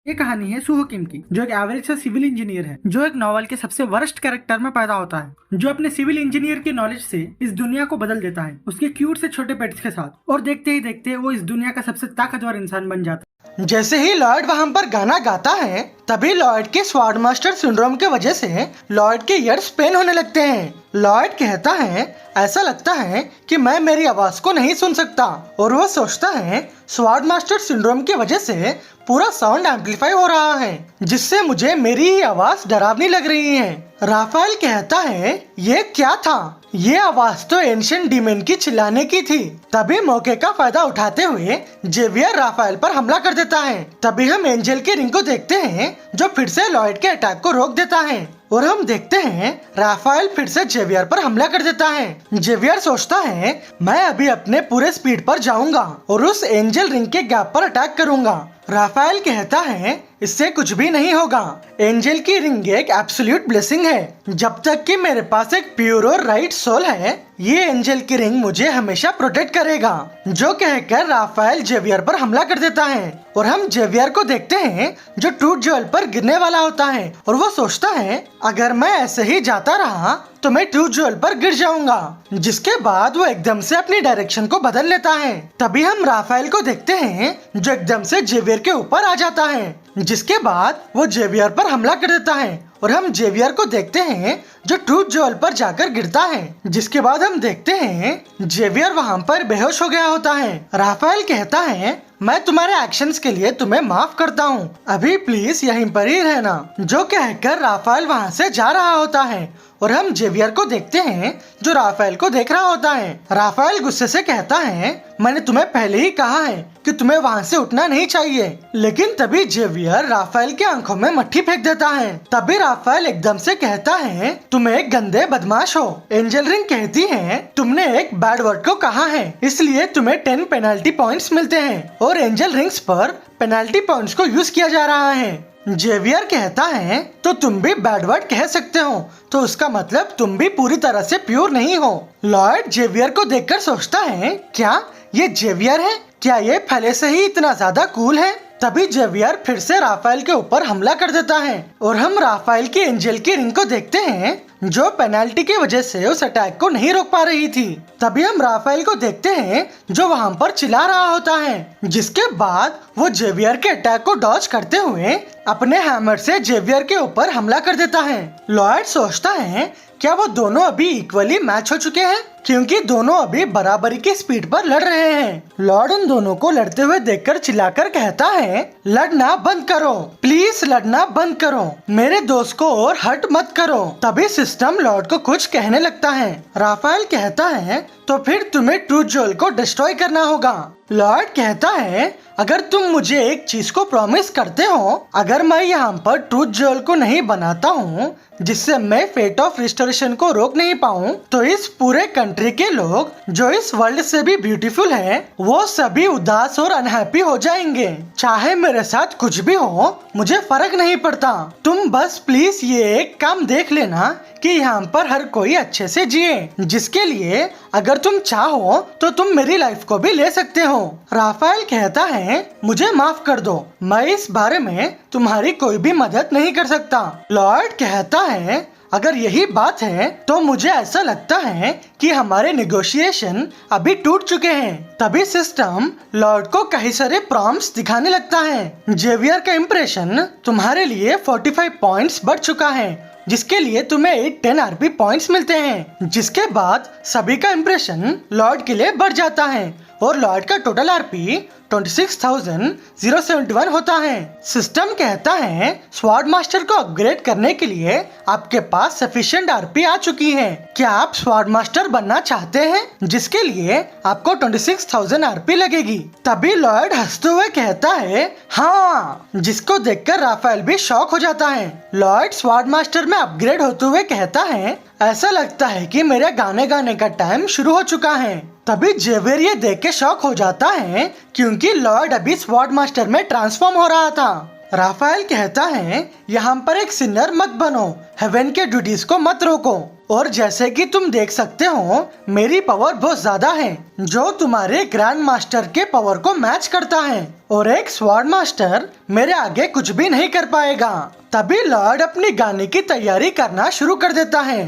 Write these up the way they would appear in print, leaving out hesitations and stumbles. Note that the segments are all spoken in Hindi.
ये कहानी है सुहो किम की, जो एक एवरेज सा सिविल इंजीनियर है, जो एक नॉवल के सबसे वर्स्ट कैरेक्टर में पैदा होता है, जो अपने सिविल इंजीनियर के नॉलेज से इस दुनिया को बदल देता है उसके क्यूट से छोटे पेट्स के साथ, और देखते ही देखते वो इस दुनिया का सबसे ताकतवर इंसान बन जाता है। जैसे ही लॉयड वहाँ पर गाना गाता है, तभी लॉयड के स्वॉर्ड मास्टर सिंड्रोम के वजह से लॉयड के ईयर्स पेन होने लगते हैं। लॉयड कहता है, ऐसा लगता है कि मैं मेरी आवाज को नहीं सुन सकता, और वो सोचता है स्वॉर्ड मास्टर सिंड्रोम की वजह से पूरा साउंड एम्पलीफाई हो रहा है, जिससे मुझे मेरी ही आवाज डरावनी लग रही है। राफेल कहता है, ये क्या था? ये आवाज तो एंशिएंट डीमन की चिल्लाने की थी। तभी मौके का फायदा उठाते हुए जेवियर राफेल पर हमला कर देता है। तभी हम एंजल के रिंग को देखते हैं, जो फिर से लॉयड के अटैक को रोक देता है, और हम देखते हैं राफेल फिर से जेवियर पर हमला कर देता है। जेवियर सोचता है, मैं अभी अपने पूरे स्पीड पर जाऊंगा और उस एंजल रिंग के गैप पर अटैक करूंगा। राफेल कहता है, इससे कुछ भी नहीं होगा। एंजल की रिंग एक एब्सोल्यूट ब्लेसिंग है। जब तक कि मेरे पास एक प्योर और राइट सोल है, ये एंजल की रिंग मुझे हमेशा प्रोटेक्ट करेगा। जो कहकर राफेल जेवियर पर हमला कर देता है, और हम जेवियर को देखते हैं जो ट्रूथ ज्वेल पर गिरने वाला होता है, और वो सोचता है, अगर मैं ऐसे ही जाता रहा तो मैं ट्रूथ ज्वेल पर गिर जाऊंगा। जिसके बाद वो एकदम से अपनी डायरेक्शन को बदल लेता है। तभी हम राफेल को देखते हैं जो एकदम से जेवियर के ऊपर आ जाता है, जिसके बाद वो जेवियर पर हमला कर देता है, और हम जेवियर को देखते हैं जो ट्रूथ ज्वेल पर जाकर गिरता है। जिसके बाद हम देखते हैं जेवियर वहाँ पर बेहोश हो गया होता है। राफेल कहता है, मैं तुम्हारे एक्शंस के लिए तुम्हें माफ करता हूँ, अभी प्लीज यहीं पर ही रहना। जो कहकर राफेल वहाँ से जा रहा होता है, और हम जेवियर को देखते हैं जो राफेल को देख रहा होता है। राफेल गुस्से से कहता है, मैंने तुम्हें पहले ही कहा है कि तुम्हें वहाँ से उठना नहीं चाहिए। लेकिन तभी जेवियर राफेल की आंखों में मट्टी फेंक देता है। तभी राफेल एकदम से कहता है, तुम एक गंदे बदमाश हो। एंजल रिंग कहती है, तुमने एक बैड वर्ड को कहा है, इसलिए तुम्हें 10 पेनल्टी पॉइंट्स मिलते हैं, और एंजल रिंग्स पर पेनल्टी पॉइंट्स को यूज किया जा रहा है। जेवियर कहता है, तो तुम भी बैड वर्ड कह सकते हो, तो उसका मतलब तुम भी पूरी तरह से प्योर नहीं हो। लॉयड जेवियर को देखकर सोचता है, क्या ये जेवियर है? क्या ये पहले से ही इतना ज्यादा कूल है? तभी जेवियर फिर से राफेल के ऊपर हमला कर देता है, और हम राफेल की एंजल की रिंग को देखते हैं जो पेनल्टी की वजह से उस अटैक को नहीं रोक पा रही थी। तभी हम राफेल को देखते हैं जो वहाँ पर चिल्ला रहा होता है। जिसके बाद वो जेवियर के अटैक को डॉज करते हुए अपने हैमर से जेवियर के ऊपर हमला कर देता है। लॉयड सोचता है, क्या वो दोनों अभी इक्वली मैच हो चुके हैं, क्योंकि दोनों अभी बराबरी की स्पीड पर लड़ रहे हैं। लॉर्ड उन दोनों को लड़ते हुए देखकर चिल्लाकर कहता है, लड़ना बंद करो, प्लीज लड़ना बंद करो, मेरे दोस्त को और हर्ट मत करो। तभी सिस्टम लॉर्ड को कुछ कहने लगता है। राफेल कहता है, तो फिर तुम्हें ट्रूथ ज्वेल को डिस्ट्रॉय करना होगा। लॉर्ड कहता है, अगर तुम मुझे एक चीज को प्रॉमिस करते हो, अगर मैं यहाँ पर ट्रूथ ज्वेल को नहीं बनाता हूँ जिससे मैं फेट ऑफ रिस्टोरेशन को रोक नहीं पाऊँ, तो इस पूरे कंट्री के लोग जो इस वर्ल्ड से भी ब्यूटीफुल हैं, वो सभी उदास और अनहैप्पी हो जाएंगे। चाहे मेरे साथ कुछ भी हो, मुझे फर्क नहीं पड़ता। तुम बस प्लीज ये एक काम देख लेना कि यहाँ पर हर कोई अच्छे से जिए, जिसके लिए अगर तुम चाहो तो तुम मेरी लाइफ को भी ले सकते हो। राफेल कहता है, मुझे माफ कर दो, मैं इस बारे में तुम्हारी कोई भी मदद नहीं कर सकता। लॉर्ड कहता है, अगर यही बात है तो मुझे ऐसा लगता है कि हमारे नेगोशिएशन अभी टूट चुके हैं। तभी सिस्टम लॉर्ड को कई सारे प्रॉम्प्ट्स दिखाने लगता है। जेवियर का इम्प्रेशन तुम्हारे लिए 45 पॉइंट्स बढ़ चुका है, जिसके लिए तुम्हें 10 आरपी पॉइंट्स मिलते हैं। जिसके बाद सभी का इम्प्रेशन लॉर्ड के लिए बढ़ जाता है, और लॉर्ड का टोटल आरपी 26,071 होता है। सिस्टम कहता है, स्वॉर्ड मास्टर को अपग्रेड करने के लिए आपके पास सफिशिएंट आरपी आ चुकी है। क्या आप स्वॉर्ड मास्टर बनना चाहते हैं, जिसके लिए आपको 26,000 आरपी लगेगी? तभी लॉयड हंसते हुए कहता है, हाँ, जिसको देखकर राफेल भी शॉक हो जाता है। लॉयड स्वॉर्ड मास्टर में अपग्रेड होते हुए कहता है, ऐसा लगता है कि मेरे गाने गाने का टाइम शुरू हो चुका है। तभी जेवियर ये देख के शॉक हो जाता है, क्योंकि लॉर्ड अभी स्वॉर्ड मास्टर में ट्रांसफॉर्म हो रहा था। राफेल कहता है, यहाँ पर एक सिनर मत बनो, हेवन के ड्यूटीज को मत रोको। और जैसे कि तुम देख सकते हो मेरी पावर बहुत ज्यादा है जो तुम्हारे ग्रैंड मास्टर के पावर को मैच करता है और एक स्वॉर्ड मास्टर मेरे आगे कुछ भी नहीं कर पाएगा। तभी लॉर्ड अपनी गाने की तैयारी करना शुरू कर देता है।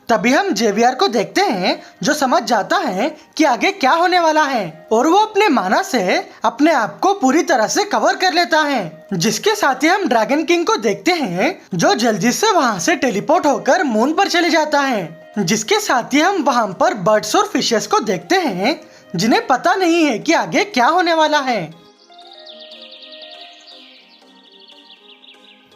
तभी हम जेवियर को देखते हैं जो समझ जाता है कि आगे क्या होने वाला है और वो अपने माना से अपने आप को पूरी तरह से कवर कर लेता है। जिसके साथ ही हम ड्रैगन किंग को देखते हैं जो जल्दी से वहाँ से टेलीपोर्ट होकर मून पर चले जाता है। जिसके साथ ही हम वहाँ पर बर्ड्स और फिशेस को देखते हैं जिन्हें पता नहीं है कि आगे क्या होने वाला है।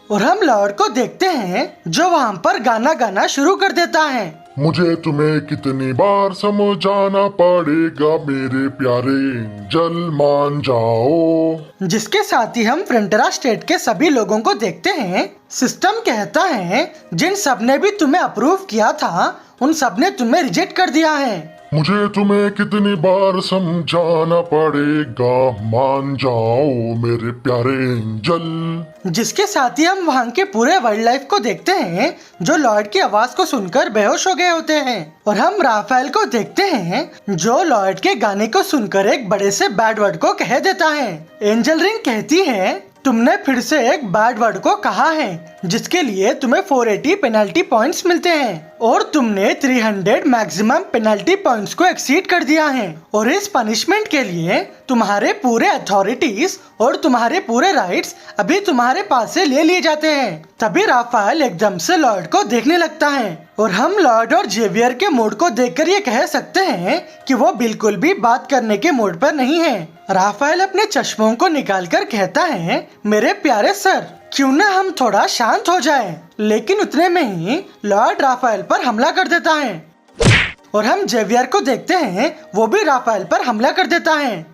और हम लॉर्ड को देखते हैं जो वहाँ पर गाना गाना शुरू कर देता है। मुझे तुम्हें कितनी बार समझाना पड़ेगा मेरे प्यारे एंजल, मान जाओ। जिसके साथ ही हम फ्रंटेरा स्टेट के सभी लोगों को देखते हैं। सिस्टम कहता है जिन सब ने भी तुम्हें अप्रूव किया था उन सब ने तुम्हें रिजेक्ट कर दिया है। मुझे तुम्हें कितनी बार समझाना पड़ेगा, मान जाओ मेरे प्यारे एंजल। जिसके साथ ही हम वहाँ के पूरे वाइल्ड लाइफ को देखते हैं जो लॉर्ड की आवाज को सुनकर बेहोश हो गए होते हैं। और हम राफेल को देखते हैं जो लॉर्ड के गाने को सुनकर एक बड़े से बैड वर्ड को कह देता है। एंजल रिंग कहती है तुमने फिर से एक बैड वर्ड को कहा है जिसके लिए तुम्हें 480 पेनल्टी पॉइंट्स मिलते हैं और तुमने 300 मैक्सिमम पेनल्टी पॉइंट्स को एक्सीड कर दिया है और इस पनिशमेंट के लिए तुम्हारे पूरे अथॉरिटीज और तुम्हारे पूरे राइट्स अभी तुम्हारे पास से ले लिए जाते हैं। तभी राफेल एकदम से लॉर्ड को देखने लगता है और हम लॉर्ड और जेवियर के मूड को देखकर ये कह सकते हैं कि वो बिल्कुल भी बात करने के मूड पर नहीं है। राफेल अपने चश्मों को निकालकर कहता है मेरे प्यारे सर क्यों ना हम थोड़ा शांत हो जाएं। लेकिन उतने में ही लॉर्ड राफेल पर हमला कर देता है और हम जेवियर को देखते हैं वो भी राफेल पर हमला कर देता है।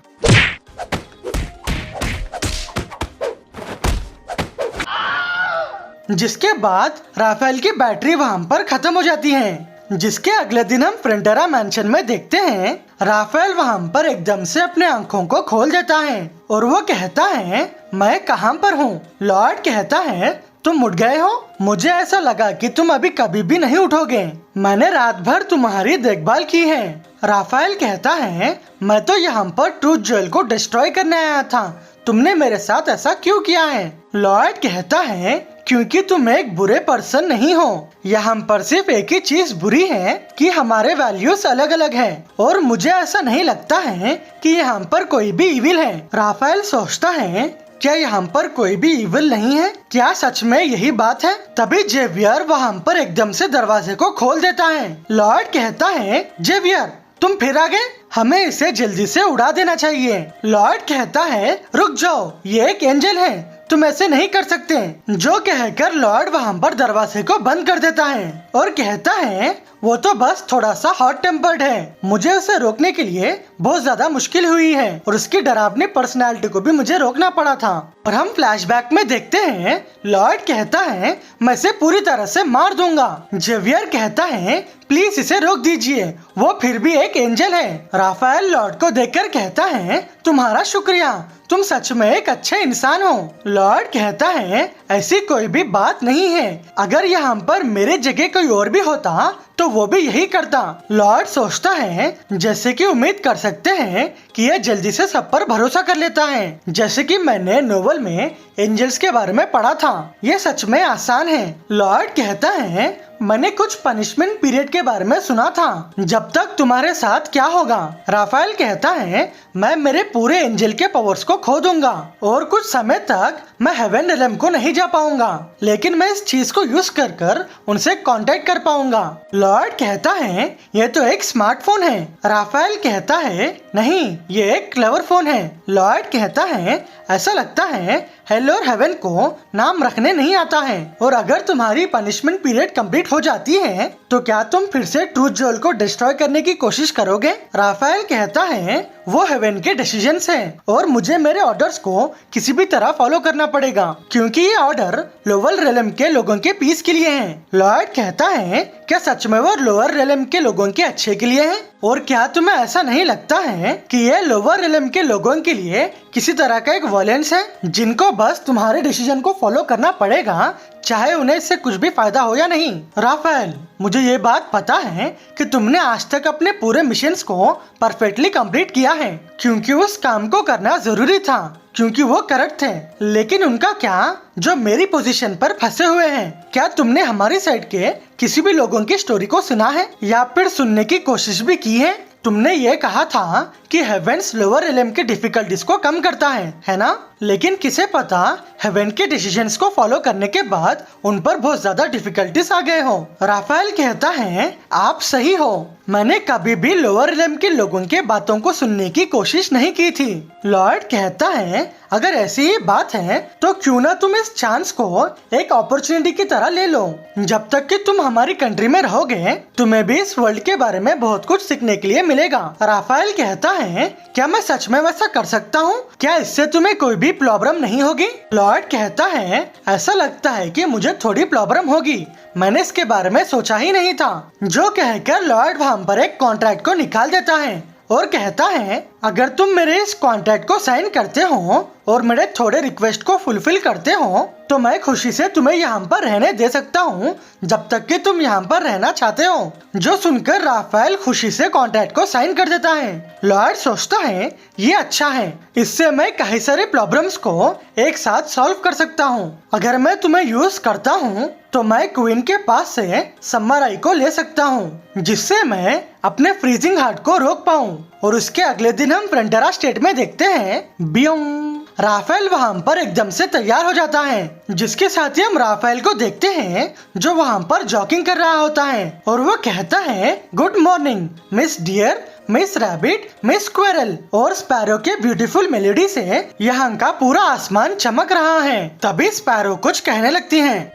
जिसके बाद राफेल की बैटरी वहां पर खत्म हो जाती है। जिसके अगले दिन हम फ्रंटेरा मैंशन में देखते हैं राफेल वहां पर एकदम से अपने आंखों को खोल देता है और वो कहता है मैं कहां पर हूँ। लॉर्ड कहता है तुम उठ गए हो, मुझे ऐसा लगा कि तुम अभी कभी भी नहीं उठोगे, मैंने रात भर तुम्हारी देखभाल की है। राफेल कहता है मैं तो यहाँ पर ट्रूथ ज्वेल को डिस्ट्रॉय करने आया था, तुमने मेरे साथ ऐसा क्यों किया है। लॉर्ड कहता है क्योंकि तुम एक बुरे पर्सन नहीं हो, यहाँ पर सिर्फ एक ही चीज बुरी है कि हमारे वैल्यूज अलग अलग हैं और मुझे ऐसा नहीं लगता है कि यहाँ पर कोई भी इविल है। राफेल सोचता है क्या यहाँ पर कोई भी इविल नहीं है, क्या सच में यही बात है। तभी जेवियर वहाँ पर एकदम से दरवाजे को खोल देता है। लॉर्ड कहता है जेवियर तुम फिर आ गए, हमें इसे जल्दी से उड़ा देना चाहिए। लॉर्ड कहता है रुक जाओ, ये एक एंजल है, तुम ऐसे नहीं कर सकते। जो कहकर लॉर्ड वहाँ पर दरवाजे को बंद कर देता है और कहता है वो तो बस थोड़ा सा हॉट टेम्पर्ड है, मुझे उसे रोकने के लिए बहुत ज्यादा मुश्किल हुई है और उसकी डरावनी पर्सनैलिटी को भी मुझे रोकना पड़ा था। और हम फ्लैशबैक में देखते हैं लॉर्ड कहता है मैं इसे पूरी तरह से मार दूंगा। जेवियर कहता है प्लीज इसे रोक दीजिए, वो फिर भी एक एंजल है। राफेल लॉर्ड को देखकर कहता है तुम्हारा शुक्रिया, तुम सच में एक अच्छे इंसान हो। लॉर्ड कहता है ऐसी कोई भी बात नहीं है, अगर यहाँ पर मेरे जगह कोई और भी होता तो वो भी यही करता। लॉर्ड सोचता है जैसे कि उम्मीद कर सकते हैं कि यह जल्दी से सब पर भरोसा कर लेता है। जैसे कि मैंने नोवेल में एंजल्स के बारे में पढ़ा था, यह सच में आसान है। लॉर्ड कहता है मैंने कुछ पनिशमेंट पीरियड के बारे में सुना था, जब तक तुम्हारे साथ क्या होगा। राफेल कहता है मैं मेरे पूरे एंजल के पावर्स को खो दूंगा और कुछ समय तक मैं हेवन रिलम को नहीं जा पाऊंगा, लेकिन मैं इस चीज को यूज कर कर उनसे कांटेक्ट कर पाऊंगा। लॉर्ड कहता है ये तो एक स्मार्टफोन है। राफेल कहता है नहीं, ये एक क्लेवर फोन है। लॉर्ड कहता है ऐसा लगता है हेल और हेवन को नाम रखने नहीं आता है, और अगर तुम्हारी पनिशमेंट पीरियड कंप्लीट हो जाती है तो क्या तुम फिर से ट्रूथ ज्वेल को डिस्ट्रॉय करने की कोशिश करोगे। राफेल कहता है वो हेवन के डिसीजंस हैं और मुझे मेरे ऑर्डर्स को किसी भी तरह फॉलो करना पड़ेगा, क्योंकि ये ऑर्डर लोअर रेलम के लोगों के पीस के लिए हैं। लॉर्ड कहता है क्या सच में वो लोअर रेलम के लोगों के अच्छे के लिए है, और क्या तुम्हें ऐसा नहीं लगता है कि ये लोअर रेलम के लोगों के लिए किसी तरह का एक वॉयलेंस है जिनको बस तुम्हारे डिसीजन को फॉलो करना पड़ेगा, चाहे उन्हें इससे कुछ भी फायदा हो या नहीं। राफेल, मुझे ये बात पता है कि तुमने आज तक अपने पूरे मिशंस को परफेक्टली कंप्लीट किया है, क्योंकि उस काम को करना जरूरी था, क्योंकि वो करेक्ट थे। लेकिन उनका क्या जो मेरी पोजीशन पर फंसे हुए हैं? क्या तुमने हमारी साइड के किसी भी लोगों की स्टोरी को सुना है या फिर सुनने की कोशिश भी की है? तुमने ये कहा था कि हेवेंस लोअर एलिम की डिफिकल्टीज को कम करता है ना? लेकिन किसे पता हेवन के डिसीजंस को फॉलो करने के बाद उन पर बहुत ज्यादा डिफिकल्टीज आ गए हो। राफेल कहता है आप सही हो, मैंने कभी भी लोअर एलिम के लोगों के बातों को सुनने की कोशिश नहीं की थी। लॉर्ड कहता है अगर ऐसी ही बात है तो क्यों ना तुम इस चांस को एक अपॉर्चुनिटी की तरह ले लो। जब तक कि तुम हमारी कंट्री में रहोगे तुम्हें भी इस वर्ल्ड के बारे में बहुत कुछ सीखने के लिए मिलेगा। राफेल कहता है क्या मैं सच में वैसा कर सकता हूँ? क्या इससे तुम्हें कोई भी प्रॉब्लम नहीं होगी? लॉर्ड कहता है ऐसा लगता है कि मुझे थोड़ी प्रॉब्लम होगी, मैंने इसके बारे में सोचा ही नहीं था। जो कहकर लॉर्ड वहाँ पर एक कॉन्ट्रैक्ट को निकाल देता है और कहता है अगर तुम मेरे इस कॉन्ट्रैक्ट को साइन करते हो और मेरे थोड़े रिक्वेस्ट को फुलफिल करते हो तो मैं खुशी से तुम्हें यहाँ पर रहने दे सकता हूँ जब तक कि तुम यहाँ पर रहना चाहते हो। जो सुनकर राफेल खुशी से कॉन्ट्रैक्ट को साइन कर देता है। लॉर्ड सोचता है ये अच्छा है, इससे मैं कई सारे प्रॉब्लम्स को एक साथ सॉल्व कर सकता हूँ। अगर मैं तुम्हें यूज करता हूँ तो मैं क्वीन के पास से समर आई को ले सकता हूँ, जिससे मैं अपने फ्रीजिंग हार्ट को रोक पाऊँ। और उसके अगले दिन हम फ्रंटेरा स्टेट में देखते हैं बियोंग। राफेल वहाँ पर एकदम से तैयार हो जाता है, जिसके साथ ही हम राफेल को देखते हैं जो वहाँ पर जॉगिंग कर रहा होता है और वो कहता है good morning miss dear, miss rabbit, miss squirrel. और स्पैरो के ब्यूटीफुल मेलोडी से यहाँ का पूरा आसमान चमक रहा है। तभी स्पैरो कुछ कहने लगती है।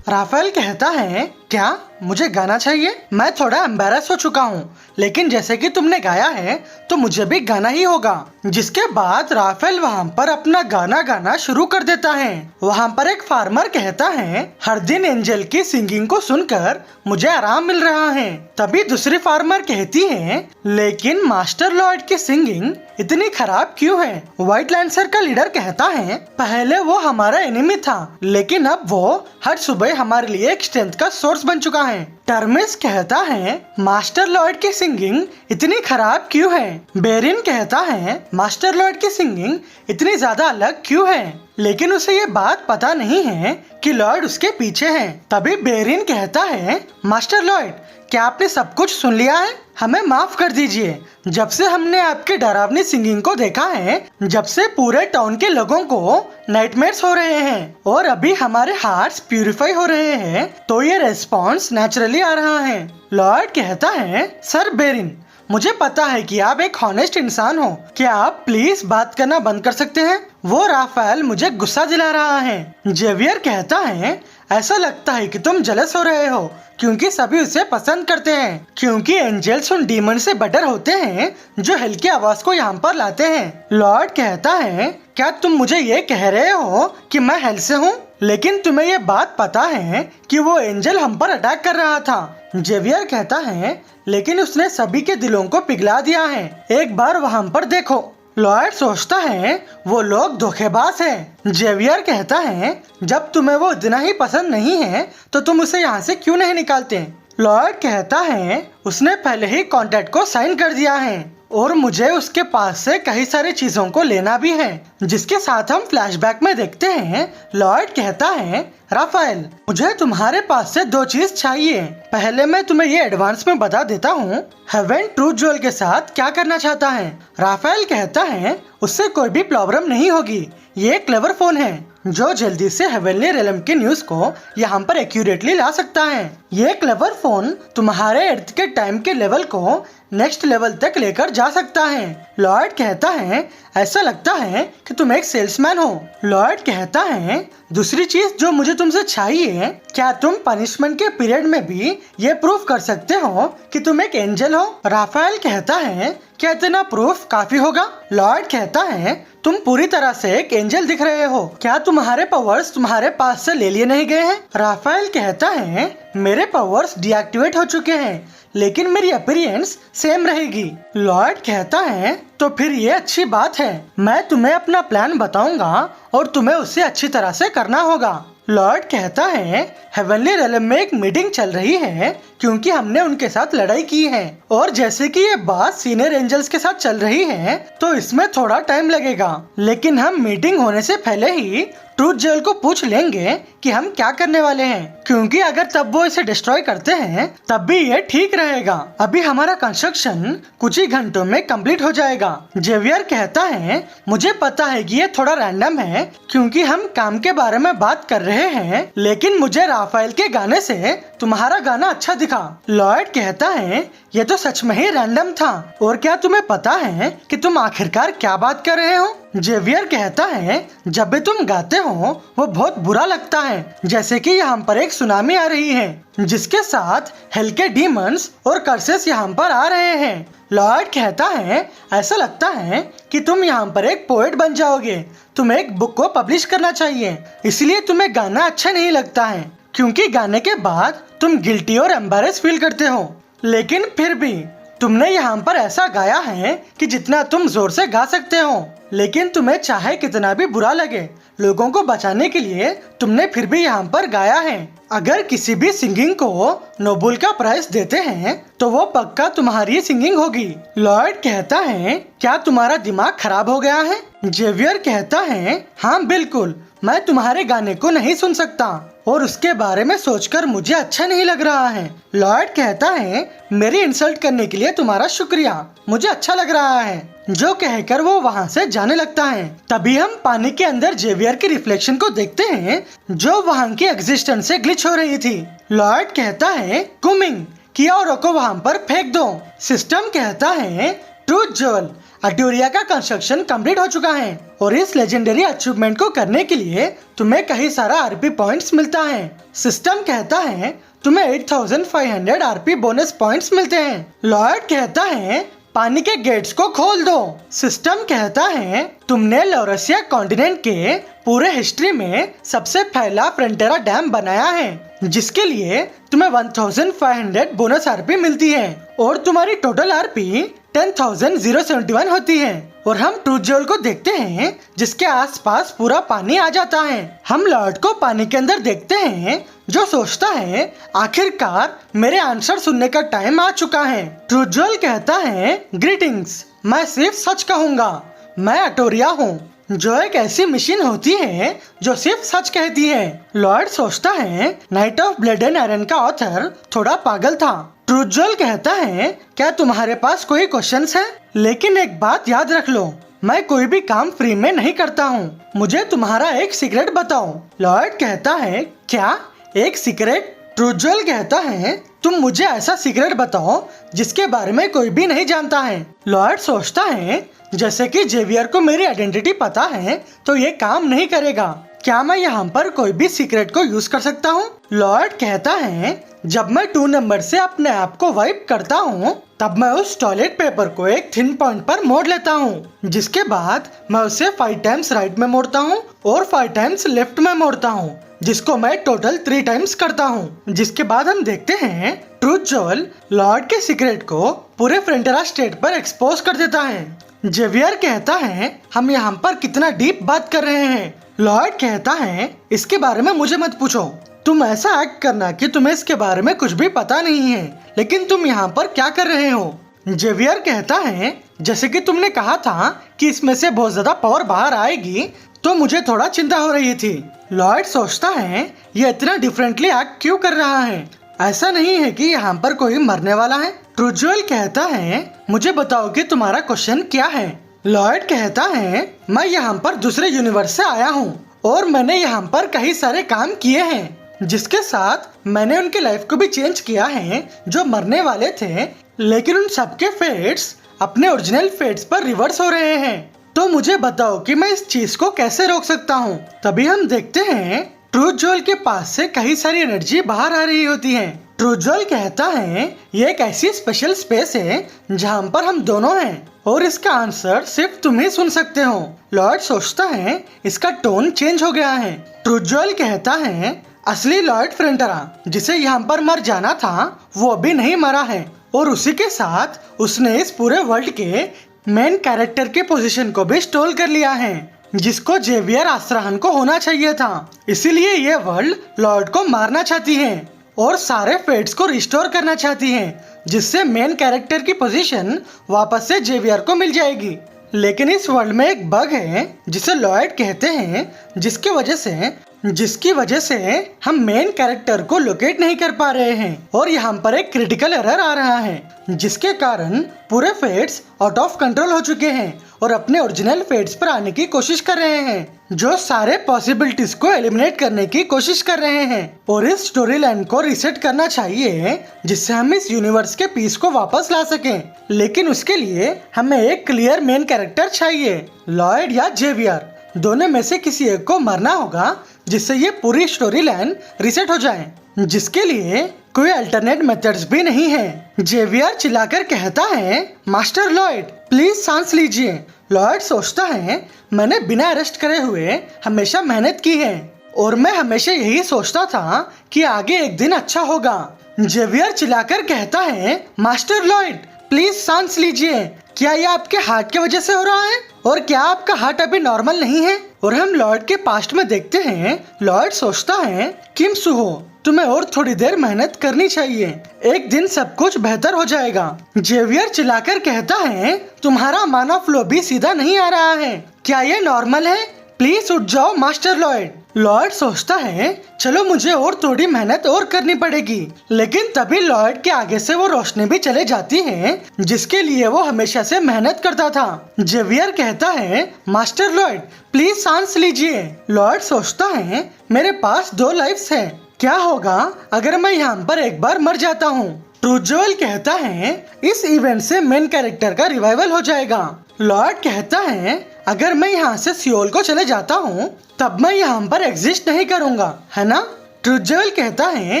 राफेल कहता है क्या मुझे गाना चाहिए? मैं थोड़ा एम्बैरस हो चुका हूँ, लेकिन जैसे कि तुमने गाया है तो मुझे भी गाना ही होगा। जिसके बाद राफेल वहाँ पर अपना गाना गाना शुरू कर देता है। वहाँ पर एक फार्मर कहता है हर दिन एंजल की सिंगिंग को सुनकर मुझे आराम मिल रहा है। तभी दूसरी फार्मर कहती है लेकिन मास्टर लॉर्ड की सिंगिंग इतनी खराब क्यों है? व्हाइट लैंसर का लीडर कहता है पहले वो हमारा एनिमी था, लेकिन अब वो हर सुबह हमारे लिए एक स्ट्रेंथ का सोर्स बन चुका है। टर्मिस कहता है मास्टर लॉर्ड की सिंगिंग इतनी खराब क्यों है? बेरिन कहता है मास्टर लॉर्ड की सिंगिंग इतनी ज्यादा अलग क्यों है? लेकिन उसे ये बात पता नहीं है कि लॉर्ड उसके पीछे है। तभी बेरिन कहता है मास्टर लॉर्ड क्या आपने सब कुछ सुन लिया है? हमें माफ कर दीजिए, जब से हमने आपकी डरावनी सिंगिंग को देखा है, जब से पूरे टाउन के लोगों को नाइटमेयर्स हो रहे हैं और अभी हमारे हार्ट्स प्यूरिफाई हो रहे हैं, तो ये रेस्पॉन्स नेचुरली आ रहा है। लॉर्ड कहता है सर बेरिन मुझे पता है कि आप एक हॉनेस्ट इंसान हो, क्या आप प्लीज बात करना बंद कर सकते हैं? वो राफेल मुझे गुस्सा दिला रहा है। जेवियर कहता है ऐसा लगता है कि तुम जेलस हो रहे हो क्योंकि सभी उसे पसंद करते हैं, क्योंकि एंजल्स उन डीमन से बेटर होते हैं जो हेल की आवाज को यहाँ पर लाते हैं। लॉर्ड कहता है क्या तुम मुझे ये कह रहे हो कि मैं हेल से हूँ? लेकिन तुम्हें ये बात पता है कि वो एंजल हम पर अटैक कर रहा था। जेवियर कहता है लेकिन उसने सभी के दिलों को पिघला दिया है, एक बार वहाँ पर देखो। लॉर्ड सोचता है वो लोग धोखेबाज हैं। जेवियर कहता है जब तुम्हें वो इतना ही पसंद नहीं है तो तुम उसे यहाँ से क्यों नहीं निकालते? लॉर्ड कहता है उसने पहले ही कॉन्ट्रैक्ट को साइन कर दिया है और मुझे उसके पास से कई सारी चीजों को लेना भी है। जिसके साथ हम फ्लैशबैक में देखते हैं लॉर्ड कहता है राफेल मुझे तुम्हारे पास से 2 चीज चाहिए। पहले मैं तुम्हें ये एडवांस में बता देता हूँ हेवन ट्रूथ ज्वेल के साथ क्या करना चाहता है। राफेल कहता है उससे कोई भी प्रॉब्लम नहीं होगी, ये क्लेवर फोन है जो जल्दी से हेवनली रेलम के न्यूज को यहाँ पर एक्यूरेटली ला सकता है। ये क्लेवर फोन तुम्हारे अर्थ के टाइम के लेवल को नेक्स्ट लेवल तक लेकर जा सकता है। लॉर्ड कहता है ऐसा लगता है कि तुम एक सेल्समैन हो। लॉर्ड कहता है दूसरी चीज जो मुझे तुमसे चाहिए, क्या तुम पनिशमेंट के पीरियड में भी ये प्रूफ कर सकते हो कि तुम एक एंजल हो? राफेल कहता है क्या इतना प्रूफ काफी होगा? लॉर्ड कहता है तुम पूरी तरह से एक एंजल दिख रहे हो, क्या तुम्हारे पावर्स तुम्हारे पास से ले लिए नहीं गए हैं? राफेल कहता है मेरे पावर्स डीएक्टिवेट हो चुके हैं लेकिन मेरी अपीयरेंस सेम रहेगी। लॉर्ड कहता है तो फिर ये अच्छी बात है। मैं तुम्हें अपना प्लान बताऊंगा और तुम्हें उसे अच्छी तरह से करना होगा। लॉर्ड कहता है हेवनली रेलम में एक मीटिंग चल रही है क्योंकि हमने उनके साथ लड़ाई की है और जैसे कि ये बात सीनियर एंजल्स के साथ चल रही है तो इसमें थोड़ा टाइम लगेगा, लेकिन हम मीटिंग होने से पहले ही ट्रूथ जेल को पूछ लेंगे कि हम क्या करने वाले हैं, क्योंकि अगर तब वो इसे डिस्ट्रॉय करते हैं तब भी ये ठीक रहेगा। अभी हमारा कंस्ट्रक्शन कुछ ही घंटों में कंप्लीट हो जाएगा। जेवियर कहता है मुझे पता है कि ये थोड़ा रैंडम है क्योंकि हम काम के बारे में बात कर रहे हैं, लेकिन मुझे राफेल के गाने से तुम्हारा गाना अच्छा दिखा। लॉयड कहता है ये तो सच में ही रैंडम था, और क्या तुम्हें पता है कि तुम आखिरकार क्या बात कर रहे हो? जेवियर कहता है जब भी तुम गाते हो वो बहुत बुरा लगता है, जैसे कि यहाँ पर एक सुनामी आ रही है जिसके साथ हेल के डीमंस और कर्सेस यहाँ पर आ रहे हैं। लॉर्ड कहता है ऐसा लगता है कि तुम यहाँ पर एक पोएट बन जाओगे, तुम्हें एक बुक को पब्लिश करना चाहिए, इसलिए तुम्हें गाना अच्छा नहीं लगता है क्योंकि गाने के बाद तुम गिल्टी और एम्बैरेस फील करते हो। लेकिन फिर भी तुमने यहाँ पर ऐसा गाया है कि जितना तुम जोर से गा सकते हो, लेकिन तुम्हें चाहे कितना भी बुरा लगे लोगों को बचाने के लिए तुमने फिर भी यहाँ पर गाया है। अगर किसी भी सिंगिंग को नोबेल का प्राइज देते हैं तो वो पक्का तुम्हारी सिंगिंग होगी। लॉर्ड कहता है क्या तुम्हारा दिमाग खराब हो गया है? जेवियर कहता है हाँ बिल्कुल, मैं तुम्हारे गाने को नहीं सुन सकता और उसके बारे में सोचकर मुझे अच्छा नहीं लग रहा है। लॉर्ड कहता है मेरी इंसल्ट करने के लिए तुम्हारा शुक्रिया, मुझे अच्छा लग रहा है। जो कहकर वो वहाँ से जाने लगता है। तभी हम पानी के अंदर जेवियर की रिफ्लेक्शन को देखते हैं जो वहाँ की एग्जिस्टेंस से ग्लिच हो रही थी। लॉर्ड कहता है कुमिंग कियोरो को वहाँ पर फेंक दो। सिस्टम कहता है ट्रूथ जोल अटूरिया का कंस्ट्रक्शन कंप्लीट हो चुका है और इस लेजेंडरी अचीवमेंट को करने के लिए तुम्हें कई सारा आरपी पॉइंट्स मिलता है। सिस्टम कहता है तुम्हें 8500 आरपी बोनस पॉइंट्स मिलते हैं। लॉर्ड कहता है पानी के गेट्स को खोल दो। सिस्टम कहता है तुमने लॉरेसिया कॉन्टिनेंट के पूरे हिस्ट्री में सबसे पहला फ्रंटेरा डैम बनाया है जिसके लिए तुम्हें 1500 बोनस आरपी मिलती है और तुम्हारी टोटल आरपी 10,071 होती है। और हम ट्रूथ जोल को देखते हैं जिसके आसपास पूरा पानी आ जाता है। हम लॉर्ड को पानी के अंदर देखते हैं जो सोचता है आखिरकार मेरे आंसर सुनने का टाइम आ चुका है। ट्रूथ जोल कहता है ग्रीटिंग्स, मैं सिर्फ सच कहूँगा, मैं अटोरिया हूँ जो एक ऐसी मशीन होती है जो सिर्फ सच कहती है। लॉर्ड सोचता है night of blood and iron का ऑथर थोड़ा पागल था। ट्रूथ जोल कहता है क्या तुम्हारे पास कोई क्वेश्चंस है? लेकिन एक बात याद रख लो, मैं कोई भी काम फ्री में नहीं करता हूँ, मुझे तुम्हारा एक सीक्रेट बताओ। लॉर्ड कहता है क्या एक सीक्रेट? ट्रूथ जोल कहता है तुम मुझे ऐसा सीक्रेट बताओ जिसके बारे में कोई भी नहीं जानता है। लॉर्ड सोचता है जैसे कि जेवियर को मेरी आइडेंटिटी पता है तो ये काम नहीं करेगा, क्या मैं यहाँ पर कोई भी सीक्रेट को यूज कर सकता हूँ? लॉर्ड कहता है जब मैं 2 नंबर से अपने आप को वाइप करता हूँ तब मैं उस टॉयलेट पेपर को एक थिन पॉइंट पर मोड़ लेता हूँ, जिसके बाद मैं उसे 5 टाइम्स राइट में मोड़ता हूँ और 5 टाइम्स लेफ्ट में मोड़ता हूँ, जिसको मैं टोटल 3 टाइम्स करता हूँ। जिसके बाद हम देखते हैं ट्रूथ जोल लॉर्ड के सीक्रेट को पूरे फ्रंटेरा स्टेट पर एक्सपोज कर देता है। जेवियर कहता है हम यहाँ पर कितना डीप बात कर रहे हैं। लॉर्ड कहता है इसके बारे में मुझे मत पूछो, तुम ऐसा एक्ट करना कि तुम्हें इसके बारे में कुछ भी पता नहीं है, लेकिन तुम यहाँ पर क्या कर रहे हो? जेवियर कहता है जैसे कि तुमने कहा था कि इसमें से बहुत ज्यादा पावर बाहर आएगी तो मुझे थोड़ा चिंता हो रही थी। लॉर्ड सोचता है ये इतना डिफरेंटली एक्ट क्यों कर रहा है, ऐसा नहीं है कि यहाँ पर कोई मरने वाला है। ट्रूथ जोल कहता है मुझे बताओ कि तुम्हारा क्वेश्चन क्या है? लॉर्ड कहता है मैं यहाँ पर दूसरे यूनिवर्स से आया हूँ और मैंने यहाँ पर कई सारे काम किए हैं जिसके साथ मैंने उनके लाइफ को भी चेंज किया है जो मरने वाले थे, लेकिन उन सबके फेट्स अपने ओरिजिनल फेट्स पर रिवर्स हो रहे हैं। तो मुझे बताओ कि मैं इस चीज को कैसे रोक सकता हूँ? तभी हम देखते हैं ट्रूथ जोल के पास से कई सारी एनर्जी बाहर आ रही होती है। ट्रूथ जोल कहता है ये एक ऐसी स्पेशल स्पेस है जहाँ पर हम दोनों हैं और इसका आंसर सिर्फ तुम ही सुन सकते हो। लॉर्ड सोचता है इसका टोन चेंज हो गया है। ट्रूथ जोल कहता है असली लॉर्ड फ्रंटेरा जिसे यहाँ पर मर जाना था वो अभी नहीं मरा है और उसी के साथ उसने इस पूरे वर्ल्ड के मेन कैरेक्टर के पोजीशन को भी स्टोल कर लिया है, जिसको जेवियर आस्त्राहन को होना चाहिए था। इसीलिए ये वर्ल्ड लॉर्ड को मारना चाहती है और सारे फेट्स को रिस्टोर करना चाहती है, जिससे मेन कैरेक्टर की पोजीशन वापस से जेवियर को मिल जाएगी। लेकिन इस वर्ल्ड में एक बग है जिसे लॉयड कहते हैं, जिसकी वजह से हम मेन कैरेक्टर को लोकेट नहीं कर पा रहे हैं और यहाँ पर एक क्रिटिकल एरर आ रहा है, जिसके कारण पूरे फेट्स आउट ऑफ कंट्रोल हो चुके हैं और अपने ओरिजिनल फेट्स पर आने की कोशिश कर रहे हैं, जो सारे पॉसिबिलिटीज को एलिमिनेट करने की कोशिश कर रहे हैं। और इस स्टोरी लाइन को रीसेट करना चाहिए, जिससे हम इस यूनिवर्स के पीस को वापस ला सकें। लेकिन उसके लिए हमें एक क्लियर मेन कैरेक्टर चाहिए, लॉयड या जेवियर। दोनों में से किसी एक को मरना होगा, जिससे ये पूरी स्टोरी लाइन रीसेट हो जाए, जिसके लिए कोई अल्टरनेट मेथड्स भी नहीं है। जेवियर चिल्लाकर कहता है, मास्टर लॉयड प्लीज सांस लीजिए। लॉयड सोचता है, मैंने बिना अरेस्ट करे हुए हमेशा मेहनत की है और मैं हमेशा यही सोचता था कि आगे एक दिन अच्छा होगा। जेवियर चिल्लाकर कहता है, मास्टर लॉयड प्लीज सांस लीजिए। क्या ये आपके हार्ट की वजह से हो रहा है? और क्या आपका हार्ट अभी नॉर्मल नहीं है? और हम लॉयड के पास्ट में देखते हैं, लॉयड सोचता है, किम सुहो तुम्हें और थोड़ी देर मेहनत करनी चाहिए, एक दिन सब कुछ बेहतर हो जाएगा। जेवियर चिल्लाकर कहता है, तुम्हारा मानव फ्लो भी सीधा नहीं आ रहा है, क्या ये नॉर्मल है? प्लीज उठ जाओ मास्टर लॉयड। लॉयड सोचता है, चलो मुझे और थोड़ी मेहनत और करनी पड़ेगी। लेकिन तभी लॉयड के आगे से वो रोशनी भी चले जाती है, जिसके लिए वो हमेशा से मेहनत करता था। जेवियर कहता है, मास्टर लॉयड प्लीज सांस लीजिए। लॉयड सोचता है, मेरे पास 2 लाइफ्स हैं, क्या होगा अगर मैं यहाँ पर एक बार मर जाता हूँ? ट्रूथ जोएल कहता है, इस इवेंट से मेन कैरेक्टर का रिवाइवल हो जाएगा। लॉयड कहता है, अगर मैं यहाँ से सियोल को चले जाता हूँ तब मैं यहाँ पर एग्जिस्ट नहीं करूँगा, है ना? ट्रूथ जोएल कहता है,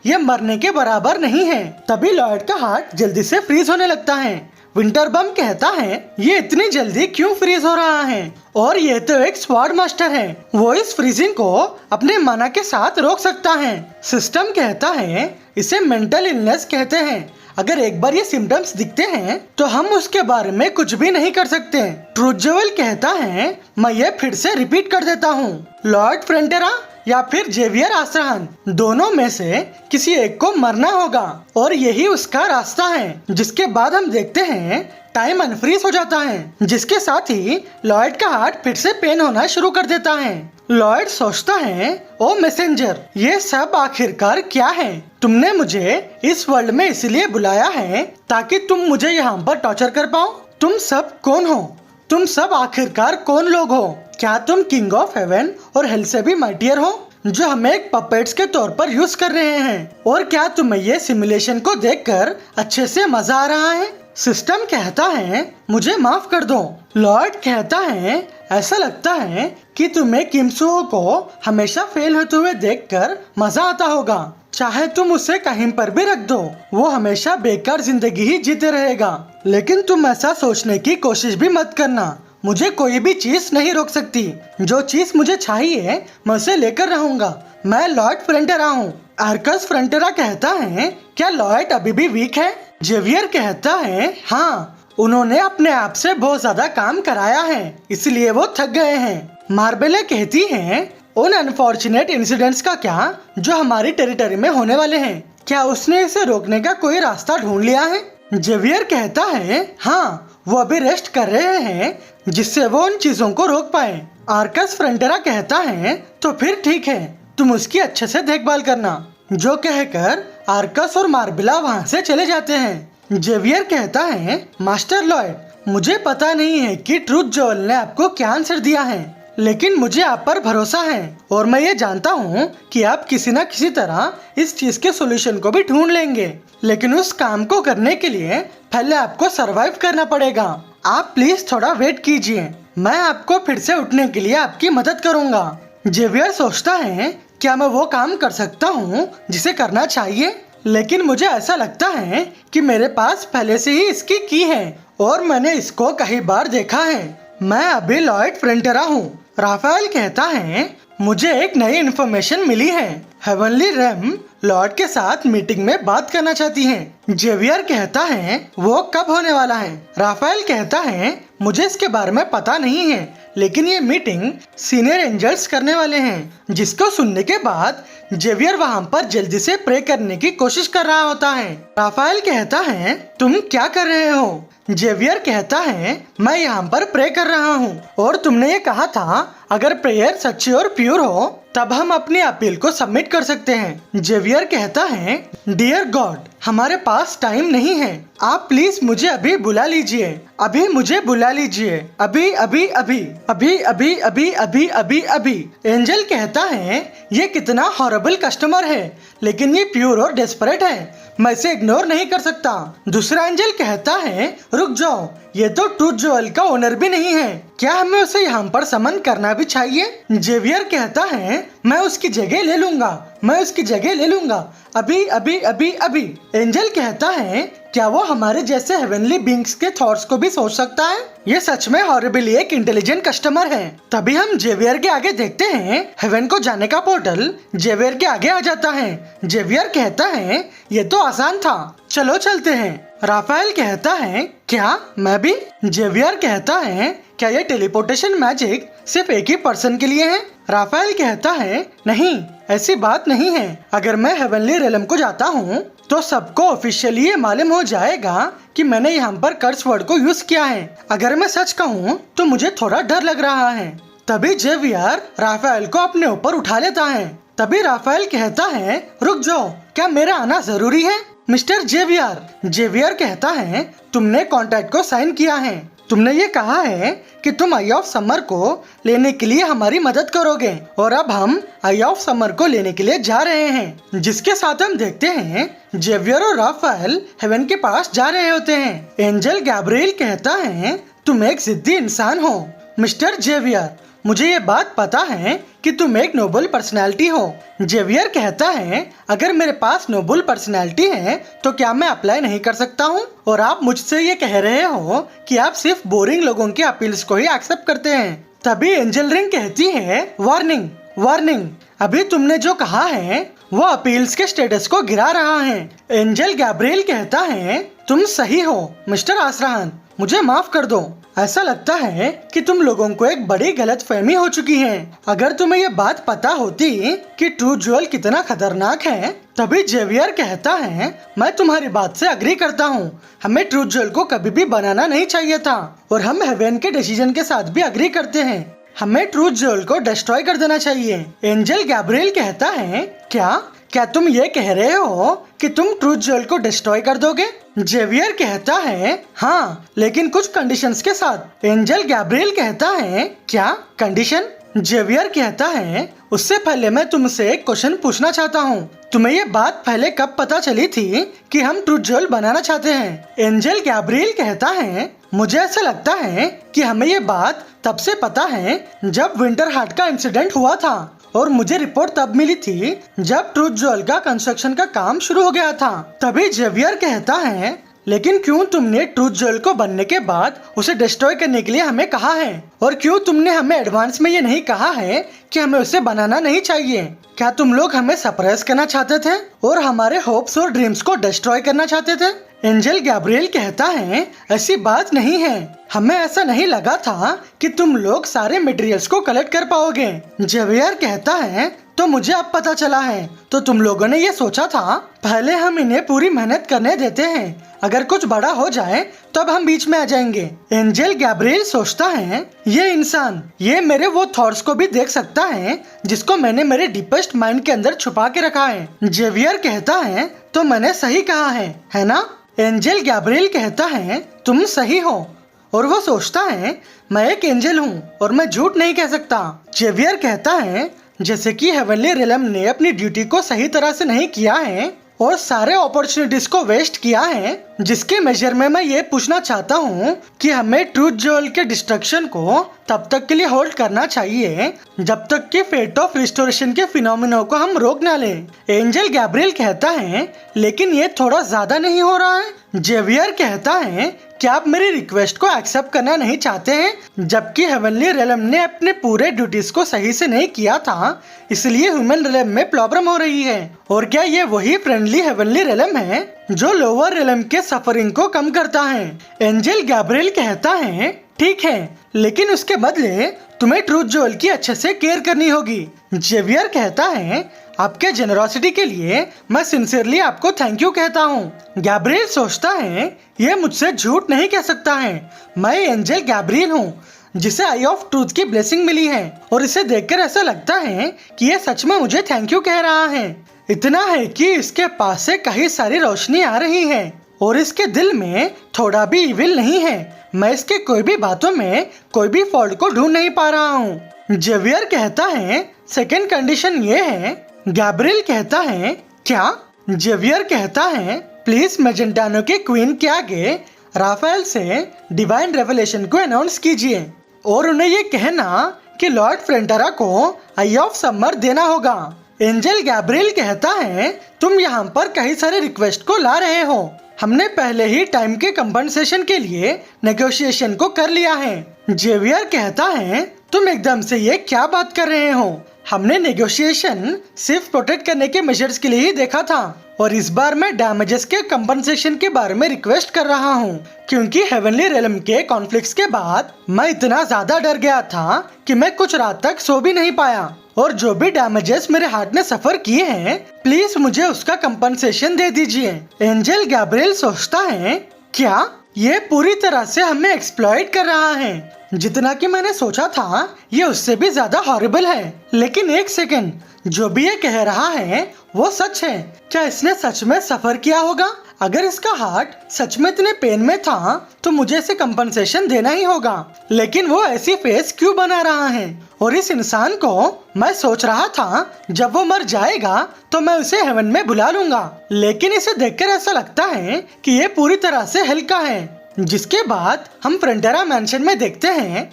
ये मरने के बराबर नहीं है। तभी लॉयड का हार्ट जल्दी से फ्रीज होने लगता है। विंटर बम कहता है, ये इतनी जल्दी क्यों फ्रीज हो रहा है? और ये तो एक स्वॉर्ड मास्टर है, वो इस फ्रीजिंग को अपने माना के साथ रोक सकता है। सिस्टम कहता है, इसे मेंटल इलनेस कहते हैं, अगर एक बार ये सिम्टम्स दिखते हैं तो हम उसके बारे में कुछ भी नहीं कर सकते। ट्रूथ जोएल कहता है, मैं ये फिर से रिपीट कर देता हूँ, लॉर्ड फ्रंटेरा या फिर जेवियर आस्त्राहन, दोनों में से किसी एक को मरना होगा और यही उसका रास्ता है। जिसके बाद हम देखते हैं टाइम अनफ्रीज हो जाता है, जिसके साथ ही लॉयड का हार्ट फिर से पेन होना शुरू कर देता है। लॉयड सोचता है, ओ मैसेंजर, ये सब आखिरकार क्या है? तुमने मुझे इस वर्ल्ड में इसलिए बुलाया है ताकि तुम मुझे यहाँ पर टॉर्चर कर पाओ। तुम सब कौन हो? तुम सब आखिरकार कौन लोग हो? क्या तुम किंग ऑफ हेवन और हेल से भी माइटियर हो, जो हमें एक पपेट्स के तौर पर यूज कर रहे हैं? और क्या तुम्हें ये सिमुलेशन को देखकर अच्छे से मजा आ रहा है? सिस्टम कहता है, मुझे माफ कर दो। लॉर्ड कहता है, ऐसा लगता है कि तुम्हें किम सुहो को हमेशा फेल होते हुए देखकर मजा आता होगा। चाहे तुम उसे कहीं पर भी रख दो, वो हमेशा बेकार जिंदगी ही जीते रहेगा। लेकिन तुम ऐसा सोचने की कोशिश भी मत करना, मुझे कोई भी चीज नहीं रोक सकती। जो चीज मुझे चाहिए मैं उसे लेकर रहूंगा। मैं लॉर्ड फ्रंटेरा हूँ। आर्कस फ्रंटेरा कहता है, क्या लॉर्ड अभी भी वीक है? जेवियर कहता है, हाँ, उन्होंने अपने आप से बहुत ज्यादा काम कराया है, इसलिए वो थक गए हैं। मार्बेले कहती है, उन अनफॉर्चुनेट इंसिडेंट्स का क्या जो हमारी टेरिटरी में होने वाले हैं? क्या उसने इसे रोकने का कोई रास्ता ढूंढ लिया है? जेवियर कहता है, हाँ, वो अभी रेस्ट कर रहे हैं जिससे वो उन चीजों को रोक पाए। आर्कस फ्रंटेरा कहता है, तो फिर ठीक है, तुम उसकी अच्छे से देखभाल करना। जो कहकर आर्कस और मार्बेला वहाँ से चले जाते हैं। जेवियर कहता है, मास्टर लॉयड, मुझे पता नहीं है कि ट्रूथ जोएल ने आपको क्या आंसर दिया है, लेकिन मुझे आप पर भरोसा है और मैं ये जानता हूँ कि आप किसी न किसी तरह इस चीज के सॉल्यूशन को भी ढूंढ लेंगे। लेकिन उस काम को करने के लिए पहले आपको सरवाइव करना पड़ेगा। आप प्लीज थोड़ा वेट कीजिए, मैं आपको फिर से उठने के लिए आपकी मदद करूँगा। जेवियर सोचता है, क्या मैं वो काम कर सकता हूँ जिसे करना चाहिए? लेकिन मुझे ऐसा लगता है कि मेरे पास पहले से ही इसकी की है और मैंने इसको कई बार देखा है। मैं अभी लॉयड फ्रंटेरा हूँ। राफेल कहता है मुझे एक नई इन्फॉर्मेशन मिली है। हेवनली रेम लॉर्ड के साथ मीटिंग में बात करना चाहती हैं। जेवियर कहता है वो कब होने वाला है। राफेल कहता है मुझे इसके बारे में पता नहीं है, लेकिन ये मीटिंग सीनियर एंजल्स करने वाले हैं। जिसको सुनने के बाद जेवियर वहाँ पर जल्दी से प्रे करने की कोशिश कर रहा होता है। राफेल कहता है तुम क्या कर रहे हो। जेवियर कहता है मैं यहाँ पर प्रे कर रहा हूँ, और तुमने ये कहा था अगर प्रेयर सच्ची और प्योर हो तब हम अपनी अपील को सबमिट कर सकते हैं। जेवियर कहता है डियर गॉड हमारे पास टाइम नहीं है, आप प्लीज मुझे अभी बुला लीजिए, अभी मुझे बुला लीजिए, अभी अभी अभी अभी अभी अभी अभी अभी अभी। एंजल कहता है ये कितना हॉरेबल कस्टमर है, लेकिन ये प्योर और डेस्परेट है, मैं इसे इग्नोर नहीं कर सकता। दूसरा एंजल कहता है रुक जाओ, ये तो ट्रूथ ज्वेल का ओनर भी नहीं है, क्या हमें उसे यहाँ पर समन करना भी चाहिए। जेवियर कहता है मैं उसकी जगह ले लूंगा, मैं उसकी जगह ले लूंगा, अभी अभी अभी अभी। एंजल कहता है क्या वो हमारे जैसे हेवनली बींग्स के थॉट्स को भी सोच सकता है। ये सच में हॉरिबली एक इंटेलिजेंट कस्टमर है। तभी हम जेवियर के आगे देखते हैं हेवन को जाने का पोर्टल जेवियर के आगे आ जाता है। जेवियर कहता है ये तो आसान था, चलो चलते हैं। राफेल कहता है क्या मैं भी। जेवियर कहता है क्या ये टेलीपोर्टेशन मैजिक सिर्फ एक ही पर्सन के लिए है। राफेल कहता है नहीं, ऐसी बात नहीं है, अगर मैं हेवनली रेलम को जाता हूँ तो सबको ऑफिशियली ये मालूम हो जाएगा कि मैंने यहाँ पर कर्स वर्ड को यूज किया है। अगर मैं सच कहूँ तो मुझे थोड़ा डर लग रहा है। तभी जेवियर राफेल को अपने ऊपर उठा लेता है। तभी राफेल कहता है रुक जाओ, क्या मेरा आना जरूरी है मिस्टर जेवियर। जेवियर कहता है तुमने कॉन्ट्रैक्ट को साइन किया है, तुमने ये कहा है कि तुम आई ऑफ समर को लेने के लिए हमारी मदद करोगे, और अब हम आई ऑफ समर को लेने के लिए जा रहे हैं। जिसके साथ हम देखते हैं जेवियर और राफेल हेवन के पास जा रहे होते हैं। एंजल गैब्रिएल कहता है तुम एक जिद्दी इंसान हो मिस्टर जेवियर, मुझे ये बात पता है कि तुम एक नोबल पर्सनैलिटी हो। जेवियर कहता है अगर मेरे पास नोबल पर्सनैलिटी है तो क्या मैं अप्लाई नहीं कर सकता हूँ, और आप मुझसे ये कह रहे हो कि आप सिर्फ बोरिंग लोगों की अपील्स को ही एक्सेप्ट करते हैं। तभी एंजल रिंग कहती है वार्निंग वार्निंग, अभी तुमने जो कहा है वो अपील्स के स्टेटस को गिरा रहा है। एंजल गैब्रिएल कहता है तुम सही हो मिस्टर आसरान, मुझे माफ कर दो, ऐसा लगता है कि तुम लोगों को एक बड़ी गलतफहमी हो चुकी है। अगर तुम्हें ये बात पता होती कि ट्रूथ ज्वेल कितना खतरनाक है। तभी जेवियर कहता है मैं तुम्हारी बात से अग्री करता हूँ, हमें ट्रूथ ज्वेल को कभी भी बनाना नहीं चाहिए था, और हम हेवन के डिसीजन के साथ भी अग्री करते हैं, हमें ट्रूथ ज्वेल को डिस्ट्रॉय कर देना चाहिए। एंजल गैब्रिएल कहता है क्या तुम ये कह रहे हो कि तुम ट्रूथ ज्वेल को डिस्ट्रॉय कर दोगे। जेवियर कहता है हाँ, लेकिन कुछ कंडीशंस के साथ। एंजल गैब्रिएल कहता है क्या कंडीशन। जेवियर कहता है उससे पहले मैं तुमसे एक क्वेश्चन पूछना चाहता हूँ, तुम्हें ये बात पहले कब पता चली थी कि हम ट्रूथ ज्वेल बनाना चाहते हैं। एंजल गैब्रिएल कहता है मुझे ऐसा लगता है कि हमें ये बात तब से पता है जब विंटर हार्ट का इंसिडेंट हुआ था, और मुझे रिपोर्ट तब मिली थी जब ट्रूथ ज्वेल का कंस्ट्रक्शन का काम शुरू हो गया था। तभी जेवियर कहता है लेकिन क्यों तुमने ट्रूथ ज्वेल को बनने के बाद उसे डिस्ट्रॉय करने के लिए हमें कहा है, और क्यों तुमने हमें एडवांस में ये नहीं कहा है कि हमें उसे बनाना नहीं चाहिए। क्या तुम लोग हमें सरप्राइज करना चाहते थे और हमारे होप्स और ड्रीम्स को डिस्ट्रॉय करना चाहते थे। एंजल गैब्रिएल कहता है ऐसी बात नहीं है, हमें ऐसा नहीं लगा था कि तुम लोग सारे मटेरियल्स को कलेक्ट कर पाओगे। जेवियर कहता है तो मुझे अब पता चला है, तो तुम लोगों ने ये सोचा था पहले हम इन्हें पूरी मेहनत करने देते हैं, अगर कुछ बड़ा हो जाए तब हम बीच में आ जाएंगे। एंजल गैब्रिएल सोचता है ये इंसान ये मेरे वो थॉट्स को भी देख सकता है जिसको मैंने मेरे डीपेस्ट माइंड के अंदर छुपा के रखा है। जेवियर कहता है तो मैंने सही कहा है ना। एंजल गैब्रिएल कहता है तुम सही हो, और वो सोचता है मैं एक एंजल हूँ और मैं झूठ नहीं कह सकता। जेवियर कहता है जैसे कि हेवनली रिलम ने अपनी ड्यूटी को सही तरह से नहीं किया है और सारे अपॉर्चुनिटीज को वेस्ट किया है, जिसके मेजर में मैं ये पूछना चाहता हूँ कि हमें ट्रूथ ज्वेल के डिस्ट्रक्शन को तब तक के लिए होल्ड करना चाहिए जब तक कि फेट ऑफ रिस्टोरेशन के फिनोमिना को हम रोक ना लें। एंजल गैब्रिएल कहता है लेकिन ये थोड़ा ज्यादा नहीं हो रहा है। जेवियर कहता है क्या आप मेरी रिक्वेस्ट को एक्सेप्ट करना नहीं चाहते हैं? जबकि हेवनली रेलम ने अपने पूरे ड्यूटीज को सही से नहीं किया था, इसलिए ह्यूमन रेलम में प्रॉब्लम हो रही है। और क्या ये वही फ्रेंडली हेवनली रेलम है जो लोअर रेलम के सफरिंग को कम करता है? एंजल गैब्रिएल कहता है ठीक है, लेकिन उसके बदले तुम्हें ट्रूथ जोएल की अच्छे से केयर करनी होगी। जेवियर कहता है आपके जेनरोसिटी के लिए मैं सिंसियरली आपको थैंक यू कहता हूँ। गैब्रिएल सोचता है ये मुझसे झूठ नहीं कह सकता है, मैं एंजल गैब्रिएल हूँ जिसे आई ऑफ ट्रूथ की ब्लेसिंग मिली है, और इसे देखकर ऐसा लगता है कि ये सच में मुझे थैंक यू कह रहा है। इतना है कि इसके पास से कई सारी रोशनी आ रही है और इसके दिल में थोड़ा भी इविल नहीं है। मैं इसके कोई भी बातों में कोई भी फॉल्ट को ढूंढ नहीं पा रहा हूँ। जेवियर कहता है सेकंड कंडीशन ये है। गैब्रिएल कहता है क्या? जेवियर कहता है प्लीज मैजेंटानो के क्वीन के आगे राफेल से डिवाइन रेवलेशन को अनाउंस कीजिए और उन्हें ये कहना कि लॉर्ड फ्रेंटेरा को आई ऑफ समर देना होगा। एंजल गैब्रिएल कहता है तुम यहाँ पर कई सारे रिक्वेस्ट को ला रहे हो, हमने पहले ही टाइम के कंपनसेशन के लिए नेगोशिएशन को कर लिया है। जेवियर कहता है तुम एकदम से ये क्या बात कर रहे हो? हमने नेगोशिएशन सिर्फ प्रोटेक्ट करने के मेजर्स के लिए ही देखा था, और इस बार मैं डैमेजेस के कंपनसेशन के बारे में रिक्वेस्ट कर रहा हूँ, क्योंकि हेवनली रेलम के कॉन्फ्लिक्ट्स के बाद मैं इतना ज्यादा डर गया था कि मैं कुछ रात तक सो भी नहीं पाया, और जो भी डैमेजेस मेरे हार्ट ने सफर किए हैं प्लीज मुझे उसका कंपनसेशन दे दीजिए। एंजल गैब्रिएल सोचता है क्या ये पूरी तरह से हमें एक्सप्लॉइट कर रहा है? जितना कि मैंने सोचा था ये उससे भी ज्यादा हॉरिबल है। लेकिन एक सेकंड, जो भी ये कह रहा है वो सच है। क्या इसने सच में सफर किया होगा? अगर इसका हार्ट सच में इतने पेन में था तो मुझे इसे कंपनसेशन देना ही होगा, लेकिन वो ऐसी फेस क्यों बना रहा है? और इस इंसान को मैं सोच रहा था जब वो मर जाएगा तो मैं उसे हेवन में बुला लूंगा, लेकिन इसे देखकर ऐसा लगता है कि ये पूरी तरह से हल्का है। जिसके बाद हम फ्रंटेरा मैंशन में देखते हैं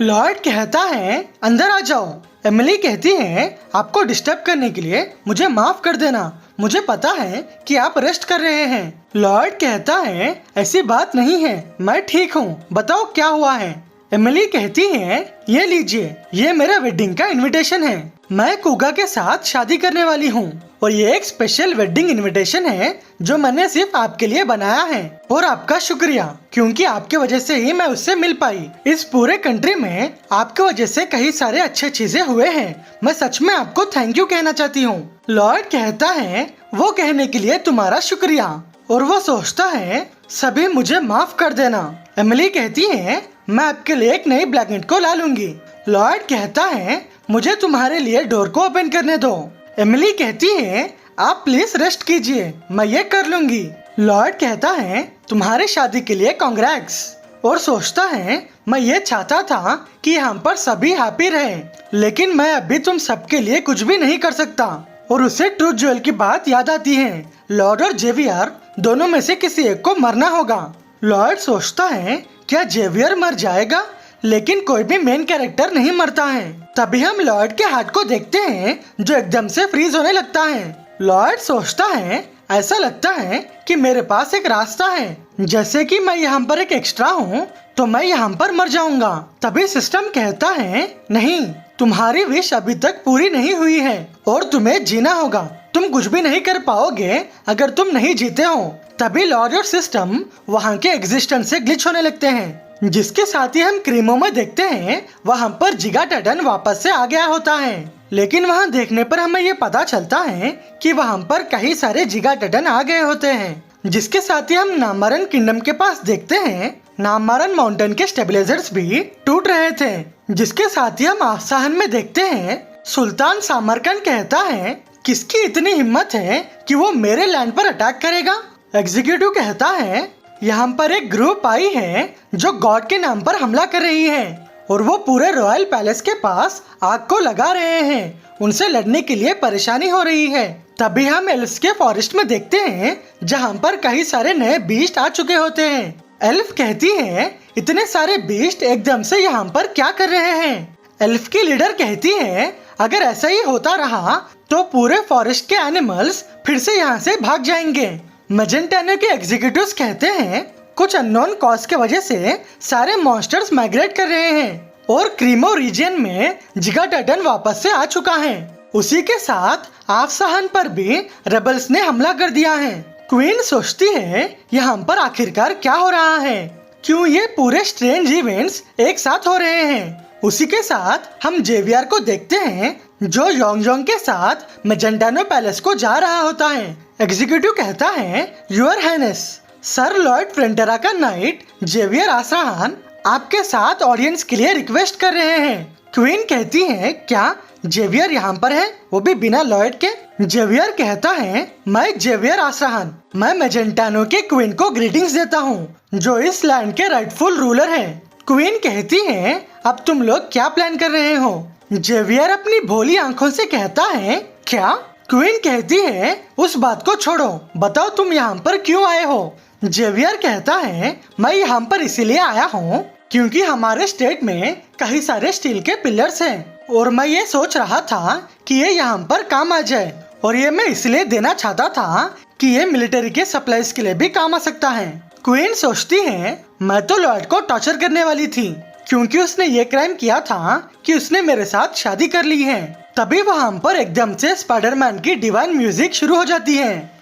लॉर्ड कहता है अंदर आ जाओ। एमिली कहती है आपको डिस्टर्ब करने के लिए मुझे माफ कर देना, मुझे पता है कि आप रेस्ट कर रहे हैं। लॉर्ड कहता है ऐसी बात नहीं है, मैं ठीक हूँ, बताओ क्या हुआ है? एमिली कहती है ये लीजिए, ये मेरा वेडिंग का इनविटेशन है। मैं कुगा के साथ शादी करने वाली हूँ और ये एक स्पेशल वेडिंग इनविटेशन है जो मैंने सिर्फ आपके लिए बनाया है, और आपका शुक्रिया, क्योंकि आपके वजह से ही मैं उससे मिल पाई। इस पूरे कंट्री में आपके वजह से कई सारे अच्छे चीजें हुए हैं, मैं सच में आपको थैंक यू कहना चाहती हूँ। लॉर्ड कहता है वो कहने के लिए तुम्हारा शुक्रिया, और वो सोचता है सभी मुझे माफ कर देना। एमिली कहती है मैं आपके लिए एक नई ब्लैंकेट को ला लूंगी। लॉर्ड कहता है मुझे तुम्हारे लिए डोर को ओपन करने दो। एमिली कहती है आप प्लीज रेस्ट कीजिए, मैं ये कर लूंगी। लॉर्ड कहता है तुम्हारी शादी के लिए कांग्रेट्स, और सोचता है मैं ये चाहता था कि यहाँ पर सभी हैप्पी रहे, लेकिन मैं अभी तुम सबके लिए कुछ भी नहीं कर सकता। और उसे ट्रूथ जोएल की बात याद आती है, लॉर्ड और जेवियर दोनों में से किसी एक को मरना होगा। लॉर्ड सोचता है क्या जेवियर मर जाएगा, लेकिन कोई भी मेन कैरेक्टर नहीं मरता है। तभी हम लॉर्ड के हार्ट को देखते हैं जो एकदम से फ्रीज होने लगता है। लॉर्ड सोचता है ऐसा लगता है कि मेरे पास एक रास्ता है, जैसे कि मैं यहाँ पर एक एक्स्ट्रा हूँ तो मैं यहाँ पर मर जाऊंगा। तभी सिस्टम कहता है नहीं, तुम्हारी विश अभी तक पूरी नहीं हुई है और तुम्हें जीना होगा, तुम कुछ भी नहीं कर पाओगे अगर तुम नहीं जीते हो। तभी लॉर्ड और सिस्टम वहाँ के एग्जिस्टेंस से ग्लिच होने लगते हैं, जिसके साथ ही हम क्रीमो में देखते हैं वहाँ पर जिगा टैटन वापस से आ गया होता है। लेकिन वहाँ देखने पर हमें ये पता चलता है कि वहाँ पर कई सारे जिगा टैटन आ गए होते हैं, जिसके साथ ही हम नामारन किंगडम के पास देखते हैं नामारन माउंटेन के स्टेबलाइजर्स भी टूट रहे थे। जिसके साथ ही हम आसाहन में देखते हैं सुल्तान सामरकंद कहता है किसकी इतनी हिम्मत है कि वो मेरे लैंड पर अटैक करेगा। एग्जीक्यूटिव कहता है यहाँ पर एक ग्रुप आई है जो गॉड के नाम पर हमला कर रही है और वो पूरे रॉयल पैलेस के पास आग को लगा रहे हैं, उनसे लड़ने के लिए परेशानी हो रही है। तभी हम एल्फ्स के फॉरेस्ट में देखते हैं जहाँ पर कई सारे नए बीस्ट आ चुके होते हैं। एल्फ कहती है इतने सारे बीस्ट एकदम से यहाँ पर क्या कर रहे हैं। एल्फ की लीडर कहती है अगर ऐसा ही होता रहा तो पूरे फॉरेस्ट के एनिमल्स फिर से यहाँ से भाग जाएंगे। मैजेंटानो के एग्जीक्यूटिव्स कहते हैं कुछ अननोन कॉज के वजह से सारे मॉन्स्टर्स माइग्रेट कर रहे हैं और क्रीमो रीजन में जिगा टाइटन वापस से आ चुका है। उसी के साथ आफसाहन पर भी रेबल्स ने हमला कर दिया है। क्वीन सोचती है यहाँ पर आखिरकार क्या हो रहा है, क्यों ये पूरे स्ट्रेंज इवेंट्स एक साथ हो रहे हैं। उसी के साथ हम जेवियर को देखते हैं जो योंग के साथ मेजेंटानो पैलेस को जा रहा होता है। एग्जीक्यूटिव कहता है, यूर हाइनेस सर लॉर्ड फ्रेंटेरा का नाइट जेवियर आसराहान आपके साथ ऑडियंस के लिए रिक्वेस्ट कर रहे हैं। क्वीन कहती है, क्या जेवियर यहाँ पर है, वो भी बिना लॉर्ड के? जेवियर कहता है, मैं जेवियर आसराहान, मैं मेजेंटानो के क्वीन को ग्रीटिंग्स देता हूँ जो इस लैंड के राइटफुल रूलर हैं। क्वीन कहती है, अब तुम लोग क्या प्लान कर रहे हो? जेवियर अपनी भोली आंखों से कहता है, क्या? क्वीन कहती है, उस बात को छोड़ो, बताओ तुम यहाँ पर क्यों आए हो? जेवियर कहता है, मैं यहाँ पर इसीलिए आया हूँ क्योंकि हमारे स्टेट में कई सारे स्टील के पिलर्स हैं और मैं ये सोच रहा था कि ये यहाँ पर काम आ जाए, और ये मैं इसलिए देना चाहता था कि ये मिलिट्री के सप्लाईज के लिए भी काम आ सकता है। क्वीन सोचती है, मैं तो लॉर्ड को टॉर्चर करने वाली थी क्योंकि उसने ये क्राइम किया था कि उसने मेरे साथ शादी कर ली है। तभी वहाँ पर एकदम से स्पाइडरमैन की डिवाइन म्यूजिक शुरू हो जाती है।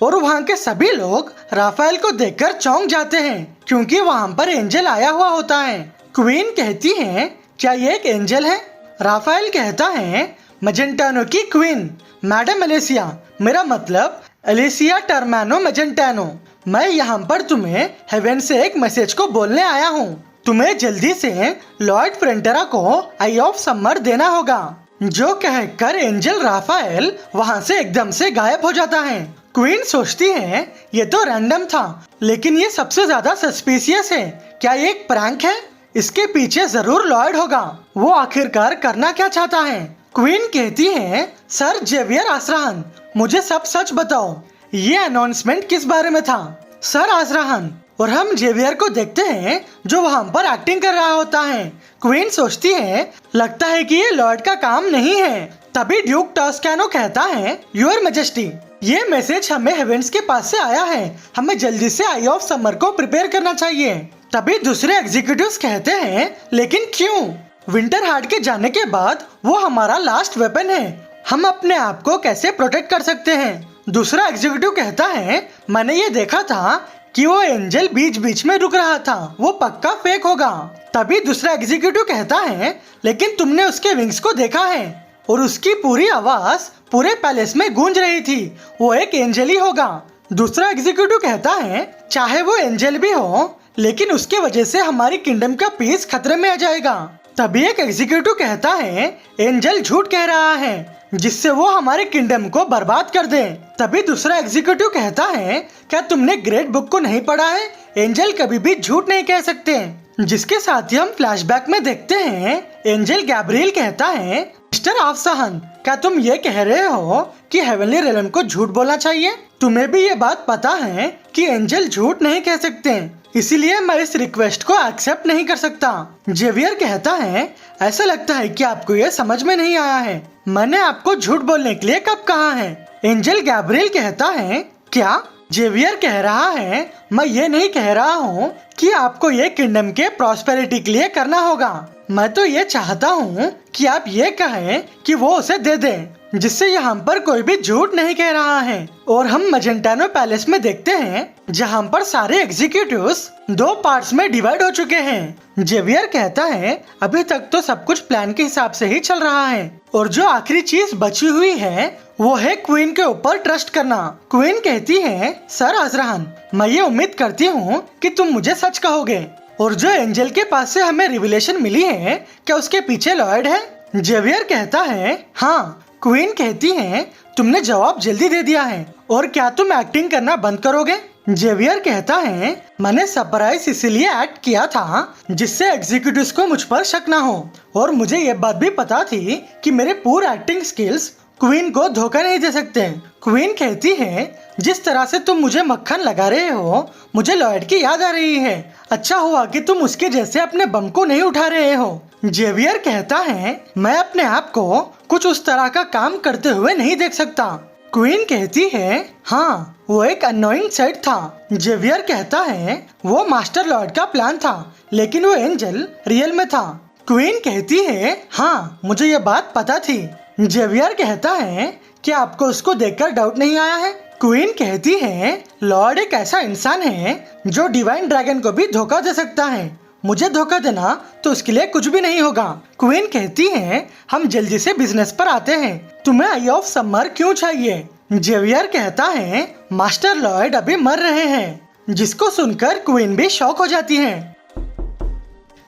और वहाँ के सभी लोग राफेल को देखकर चौंक जाते हैं क्योंकि वहाँ पर एंजल आया हुआ होता है। क्वीन कहती है, क्या ये एक एंजल है? राफेल कहता है, मेजेंटानो की क्वीन मैडम एलिसिया, मेरा मतलब एलिसिया टर्मानो मेजेंटानो, मैं यहाँ पर तुम्हें हेवन से एक मैसेज को बोलने आया हूँ। तुम्हें जल्दी से लॉर्ड फ्रेंटेरा को आई ऑफ समर देना होगा। जो कहकर एंजल राफेल वहाँ से एकदम से गायब हो जाता है। क्वीन सोचती है, ये तो रैंडम था, लेकिन ये सबसे ज्यादा सस्पिशियस है। क्या ये एक प्रैंक है? इसके पीछे जरूर लॉर्ड होगा। वो आखिरकार करना क्या चाहता है? क्वीन कहती है, सर जेवियर आसराहान, मुझे सब सच बताओ, ये अनाउंसमेंट किस बारे में था? सर आसराहान, और हम जेवियर को देखते हैं जो वहाँ पर एक्टिंग कर रहा होता है। क्वीन सोचती है, लगता है कि ये लॉर्ड का काम नहीं है। तभी ड्यूक टॉस्कैनो कहता है, योर मैजेस्टी, ये मैसेज हमें हेवेंस के पास से आया है, हमें जल्दी से आई ऑफ समर को प्रिपेयर करना चाहिए। तभी दूसरे एग्जीक्यूटिव्स कहते हैं, लेकिन क्यों? विंटर हार्ट के जाने के बाद वो हमारा लास्ट वेपन है, हम अपने आप को कैसे प्रोटेक्ट कर सकते हैं? दूसरा एग्जीक्यूटिव कहता है, मैंने ये देखा था कि वो एंजल बीच बीच में रुक रहा था, वो पक्का फेक होगा। तभी दूसरा एग्जीक्यूटिव कहता है, लेकिन तुमने उसके विंग्स को देखा है और उसकी पूरी आवाज पूरे पैलेस में गूंज रही थी, वो एक एंजल ही होगा। दूसरा एग्जीक्यूटिव कहता है, चाहे वो एंजल भी हो, लेकिन उसके वजह से हमारी किंगडम का पीस खतरे में आ जाएगा। तभी एक एग्जीक्यूटिव कहता है, एंजल झूठ कह रहा है जिससे वो हमारे किंगडम को बर्बाद कर दे। तभी दूसरा एग्जीक्यूटिव कहता है, क्या तुमने ग्रेट बुक को नहीं पढ़ा है? एंजल कभी भी झूठ नहीं कह सकते। जिसके साथ ही हम फ्लैशबैक में देखते हैं, एंजल गैब्रिएल कहता है, मिस्टर आफसाहन, क्या तुम ये कह रहे हो कि हेवनली रेलम को झूठ बोलना चाहिए? तुम्हें भी ये बात पता है कि एंजल झूठ नहीं कह सकते, इसीलिए मैं इस रिक्वेस्ट को एक्सेप्ट नहीं कर सकता। जेवियर कहता है, ऐसा लगता है कि आपको ये समझ में नहीं आया है, मैंने आपको झूठ बोलने के लिए कब कहा है? एंजल गैब्रिएल कहता है, क्या? जेवियर कह रहा है, मैं ये नहीं कह रहा हूँ कि आपको ये किंगडम के प्रॉस्पेरिटी के लिए करना होगा, मैं तो ये चाहता हूँ कि आप ये कहें कि वो उसे दे दें, जिससे यहाँ पर कोई भी झूठ नहीं कह रहा है। और हम मेजेंटानो पैलेस में देखते हैं जहाँ पर सारे एग्जीक्यूटिव्स 2 पार्ट्स में डिवाइड हो चुके हैं। जेवियर कहता है, अभी तक तो सब कुछ प्लान के हिसाब से ही चल रहा है और जो आखिरी चीज बची हुई है वो है क्वीन के ऊपर ट्रस्ट करना। क्वीन कहती है, सर आसराहान, मैं ये उम्मीद करती हूँ कि तुम मुझे सच कहोगे, और जो एंजल के पास से हमें रिविलेशन मिली है, क्या उसके पीछे लॉर्ड है? जेवियर कहता है, हाँ। क्वीन कहती है, तुमने जवाब जल्दी दे दिया है, और क्या तुम एक्टिंग करना बंद करोगे? जेवियर कहता है, मैंने सरप्राइज इसीलिए एक्ट किया था जिससे एग्जीक्यूटिव्स को मुझ पर शक ना हो, और मुझे ये बात भी पता थी कि मेरे पूरे एक्टिंग स्किल्स क्वीन को धोखा नहीं दे सकते। क्वीन कहती है, जिस तरह से तुम मुझे मक्खन लगा रहे हो, मुझे लॉयड की याद आ रही है, अच्छा हुआ कि तुम उसके जैसे अपने बम को नहीं उठा रहे हो। जेवियर कहता है, मैं अपने आप को कुछ उस तरह का काम करते हुए नहीं देख सकता। क्वीन कहती है हाँ, वो एक अननोइंग सेट था। जेवियर कहता है वो मास्टर लॉर्ड का प्लान था, लेकिन वो एंजल रियल में था। क्वीन कहती है हाँ, मुझे ये बात पता थी। जेवियर कहता है कि आपको उसको देखकर डाउट नहीं आया है? क्वीन कहती है लॉर्ड एक ऐसा इंसान है जो डिवाइन ड्रैगन को भी धोखा दे सकता है। मुझे धोखा देना तो उसके लिए कुछ भी नहीं होगा। क्वीन कहती है हम जल्दी से बिजनेस पर आते हैं, तुम्हें आई ऑफ समर क्यों चाहिए? जेवियर कहता है मास्टर लॉर्ड अभी मर रहे हैं, जिसको सुनकर क्वीन भी शॉक हो जाती है।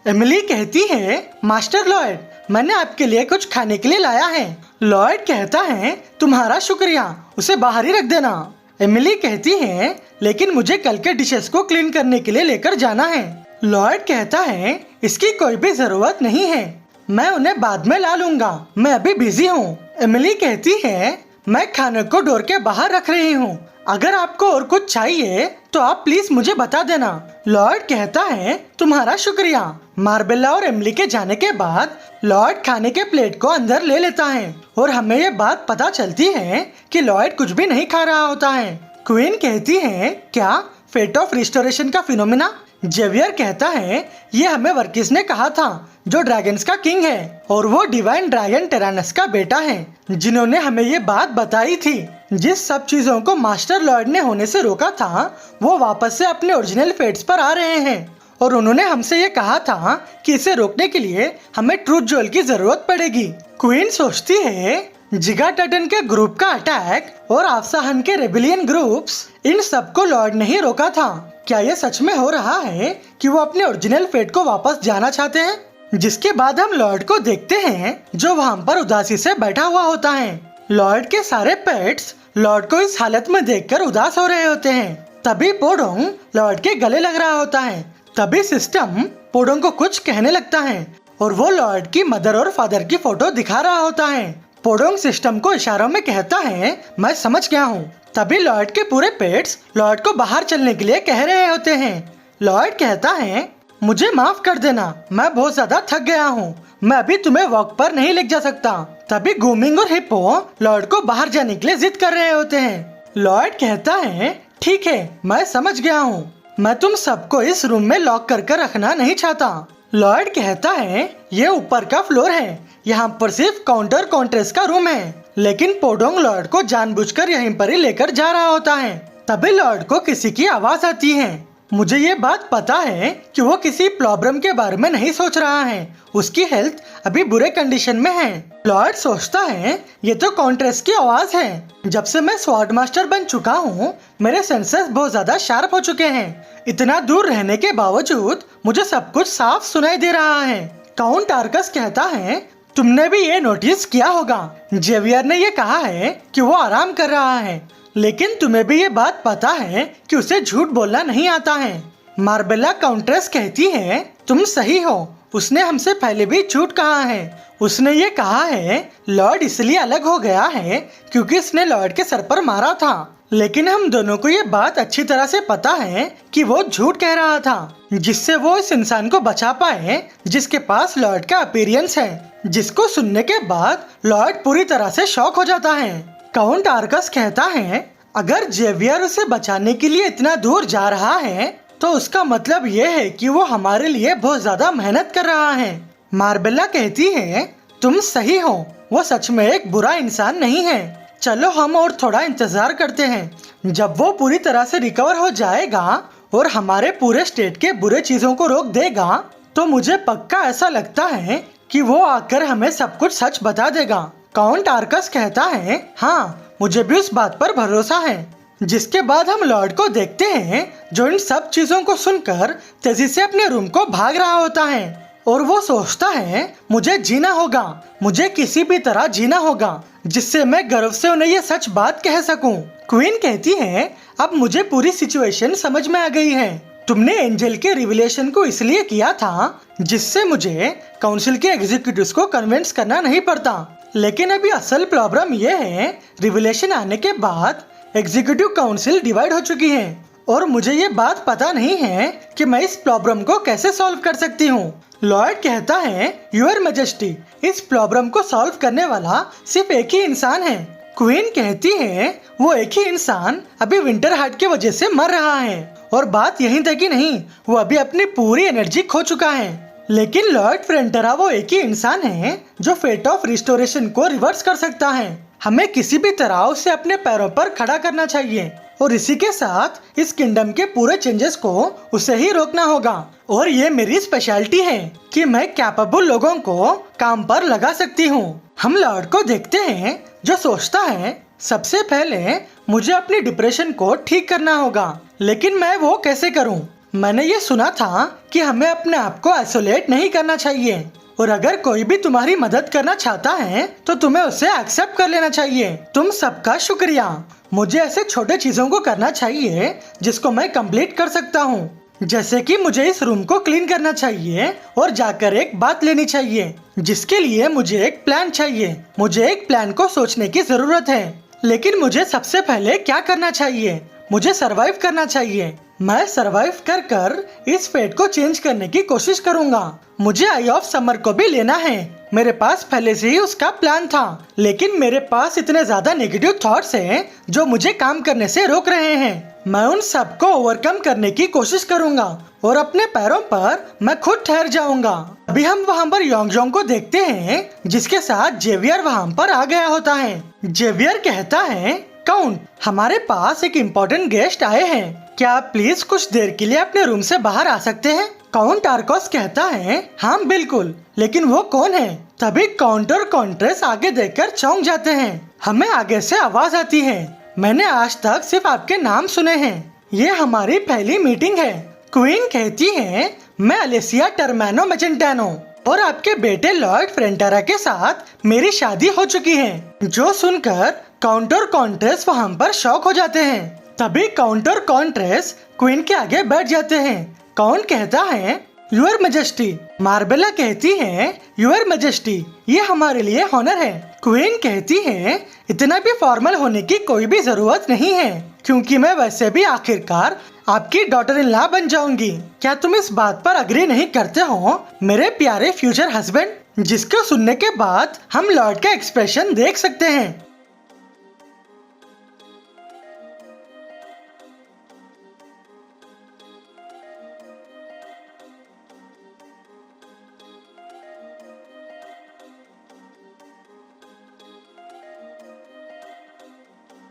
एमिली कहती है मास्टर लॉर्ड, मैंने आपके लिए कुछ खाने के लिए लाया है। लॉर्ड कहता है तुम्हारा शुक्रिया, उसे बाहर ही रख देना। एमिली कहती है लेकिन मुझे कल के डिशेस को क्लीन करने के लिए लेकर जाना है। लॉर्ड कहता है इसकी कोई भी जरूरत नहीं है, मैं उन्हें बाद में ला लूंगा, मैं अभी बिजी हूँ। एमिली कहती है मैं खाने को डोर के बाहर रख रही हूँ, अगर आपको और कुछ चाहिए तो आप प्लीज मुझे बता देना। लॉर्ड कहता है तुम्हारा शुक्रिया। मार्बेला और एमिली के जाने के बाद लॉर्ड खाने के प्लेट को अंदर ले लेता है और हमें ये बात पता चलती है कि लॉर्ड कुछ भी नहीं खा रहा होता है। क्वीन कहती है क्या फेट ऑफ रिस्टोरेशन का फिनोमिना? जेवियर कहता है ये हमें वर्किस ने कहा था, जो ड्रैगन्स का किंग है और वो डिवाइन ड्रैगन टेरानस का बेटा है, जिन्होंने हमें ये बात बताई थी। जिस सब चीजों को मास्टर लॉर्ड ने होने से रोका था वो वापस से अपने ओरिजिनल फेट्स पर आ रहे हैं और उन्होंने हमसे ये कहा था कि इसे रोकने के लिए हमें ट्रूथ ज्वेल की जरूरत पड़ेगी। क्वीन सोचती है जिगा टटन के ग्रुप का अटैक और आफसाहन के रेबिलियन ग्रुप्स, इन सबको लॉर्ड ने ही रोका था। क्या ये सच में हो रहा है कि वो अपने ओरिजिनल फेट को वापस जाना चाहते हैं? जिसके बाद हम लॉर्ड को देखते हैं जो वहाँ पर उदासी से बैठा हुआ होता है। लॉर्ड के सारे पेट्स लॉर्ड को इस हालत में देखकर उदास हो रहे होते हैं। तभी पोडोंग लॉर्ड के गले लग रहा होता है। तभी सिस्टम पोडोंग को कुछ कहने लगता है और वो लॉर्ड की मदर और फादर की फोटो दिखा रहा होता है। पोडोंग सिस्टम को इशारों में कहता है मैं समझ गया हूँ। तभी लॉर्ड के पूरे पेट्स लॉर्ड को बाहर चलने के लिए कह रहे होते हैं। लॉर्ड कहता है मुझे माफ कर देना, मैं बहुत ज्यादा थक गया हूँ, मैं अभी तुम्हें वॉक पर नहीं ले जा सकता। तभी गूमिंग और हिप्पो लॉर्ड को बाहर जाने के लिए जिद कर रहे होते हैं। लॉर्ड कहता है ठीक है, मैं समझ गया हूँ, मैं तुम सबको इस रूम में लॉक करके रखना नहीं चाहता। लॉर्ड कहता है ये ऊपर का फ्लोर है, यहाँ पर सिर्फ काउंटर कॉन्ट्रेस का रूम है। लेकिन पोडोंग लॉर्ड को जानबूझकर यहीं पर ही लेकर जा रहा होता है। तभी लॉर्ड को किसी की आवाज आती है। मुझे ये बात पता है कि वो किसी प्रॉब्लम के बारे में नहीं सोच रहा है, उसकी हेल्थ अभी बुरे कंडीशन में है। लॉर्ड सोचता है ये तो कॉन्ट्रेस की आवाज है। जब से मैं स्वॉर्ड मास्टर बन चुका हूँ मेरे सेंसेस बहुत ज्यादा शार्प हो चुके हैं। इतना दूर रहने के बावजूद मुझे सब कुछ साफ सुनाई दे रहा है। काउंट आर्कस कहता है तुमने भी ये नोटिस किया होगा, जेवियर ने ये कहा है कि वो आराम कर रहा है, लेकिन तुम्हें भी ये बात पता है कि उसे झूठ बोलना नहीं आता है। मार्बेला काउंट्रेस कहती है तुम सही हो, उसने हमसे पहले भी झूठ कहा है। उसने ये कहा है लॉर्ड इसलिए अलग हो गया है क्योंकि इसने लॉर्ड के सर पर मारा था, लेकिन हम दोनों को ये बात अच्छी तरह से पता है कि वो झूठ कह रहा था, जिससे वो इस इंसान को बचा पाए जिसके पास लॉर्ड का अपीयरेंस है। जिसको सुनने के बाद लॉर्ड पूरी तरह से शॉक हो जाता है। काउंट आर्कस कहता है अगर जेवियर उसे बचाने के लिए इतना दूर जा रहा है तो उसका मतलब ये है कि वो हमारे लिए बहुत ज्यादा मेहनत कर रहा है। मार्बेला कहती है तुम सही हो, वो सच में एक बुरा इंसान नहीं है। चलो हम और थोड़ा इंतजार करते हैं, जब वो पूरी तरह से रिकवर हो जाएगा और हमारे पूरे स्टेट के बुरे चीजों को रोक देगा तो मुझे पक्का ऐसा लगता है कि वो आकर हमें सब कुछ सच बता देगा। काउंट आर्कस कहता है हाँ, मुझे भी उस बात पर भरोसा है। जिसके बाद हम लॉर्ड को देखते हैं जो इन सब चीजों को सुनकर तेजी से अपने रूम को भाग रहा होता है और वो सोचता है मुझे जीना होगा, मुझे किसी भी तरह जीना होगा जिससे मैं गर्व से उन्हें ये सच बात कह सकूं। क्वीन कहती है अब मुझे पूरी सिचुएशन समझ में आ गई है। तुमने एंजल के रिविलेशन को इसलिए किया था जिससे मुझे काउंसिल के एग्जीक्यूटिव्स को कन्विंस करना नहीं पड़ता, लेकिन अभी असल प्रॉब्लम ये है रिविलेशन आने के बाद एग्जीक्यूटिव काउंसिल डिवाइड हो चुकी है और मुझे ये बात पता नहीं है कि मैं इस प्रॉब्लम को कैसे सॉल्व कर सकती हूँ। लॉर्ड कहता है, यूर मैजेस्टी, इस प्रॉब्लम को सॉल्व करने वाला सिर्फ एक ही इंसान है। क्वीन कहती है, वो एक ही इंसान अभी विंटर हार्ट की वजह से मर रहा है। और बात यहीं तक ही नहीं, वो अभी अपनी पूरी एनर्जी खो चुका है। लेकिन लॉर्ड फ्रेंटेरा वो एक ही इंसान है जो फेट ऑफ रिस्टोरेशन को रिवर्स कर सकता है। हमें किसी भी तरह उसे अपने पैरों पर खड़ा करना चाहिए और इसी के साथ इस किंगडम के पूरे चेंजेस को उसे ही रोकना होगा। और ये मेरी स्पेशलिटी है कि मैं कैपेबल लोगों को काम पर लगा सकती हूँ। हम लॉर्ड को देखते हैं जो सोचता है, सबसे पहले मुझे अपनी डिप्रेशन को ठीक करना होगा, लेकिन मैं वो कैसे करूँ? मैंने ये सुना था कि हमें अपने आप को आइसोलेट नहीं करना चाहिए और अगर कोई भी तुम्हारी मदद करना चाहता है तो तुम्हें उसे एक्सेप्ट कर लेना चाहिए। तुम सबका शुक्रिया। मुझे ऐसे छोटे चीजों को करना चाहिए जिसको मैं कंप्लीट कर सकता हूँ, जैसे कि मुझे इस रूम को क्लीन करना चाहिए और जाकर एक बात लेनी चाहिए, जिसके लिए मुझे एक प्लान चाहिए। मुझे एक प्लान को सोचने की जरूरत है, लेकिन मुझे सबसे पहले क्या करना चाहिए? मुझे सरवाइव करना चाहिए। मैं सरवाइव कर इस फेट को चेंज करने की कोशिश करूंगा। मुझे आई ऑफ समर को भी लेना है। मेरे पास पहले से ही उसका प्लान था, लेकिन मेरे पास इतने ज्यादा नेगेटिव थॉट्स हैं जो मुझे काम करने से रोक रहे हैं। मैं उन सब को ओवरकम करने की कोशिश करूंगा और अपने पैरों पर मैं खुद ठहर जाऊंगा। अभी हम वहाँ पर योंगजोंग को देखते हैं, जिसके साथ जेवियर वहाँ पर आ गया होता है। जेवियर कहता है, काउंट, हमारे पास एक इम्पोर्टेंट गेस्ट आए हैं, क्या आप प्लीज कुछ देर के लिए अपने रूम से बाहर आ सकते हैं? काउंट आर्कोस कहता है, हाँ बिल्कुल, लेकिन वो कौन है? तभी काउंट और कॉन्ट्रेस आगे देखकर चौंक जाते हैं। हमें आगे से आवाज आती है, मैंने आज तक सिर्फ आपके नाम सुने हैं, ये हमारी पहली मीटिंग है। क्वीन कहती है, मैं अलेसिया टर्मैनो मैजेंटानो और आपके बेटे लॉर्ड फ्रेंटेरा के साथ मेरी शादी हो चुकी है। जो सुनकर काउंट और कॉन्ट्रेस वहाँ पर शॉक हो जाते हैं। तभी काउंट और कॉन्ट्रेस क्वीन के आगे बैठ जाते हैं। काउंट कहता है, यूर मैजेस्टी। मार्बेला कहती है, यूर मैजेस्टी, ये हमारे लिए ऑनर है। क्वीन कहती है, इतना भी फॉर्मल होने की कोई भी जरूरत नहीं है, क्योंकि मैं वैसे भी आखिरकार आपकी डॉटर इन लॉ बन जाऊंगी। क्या तुम इस बात पर अग्री नहीं करते हो मेरे प्यारे फ्यूचर हस्बैंड? जिसको सुनने के बाद हम लॉर्ड का एक्सप्रेशन देख सकते हैं।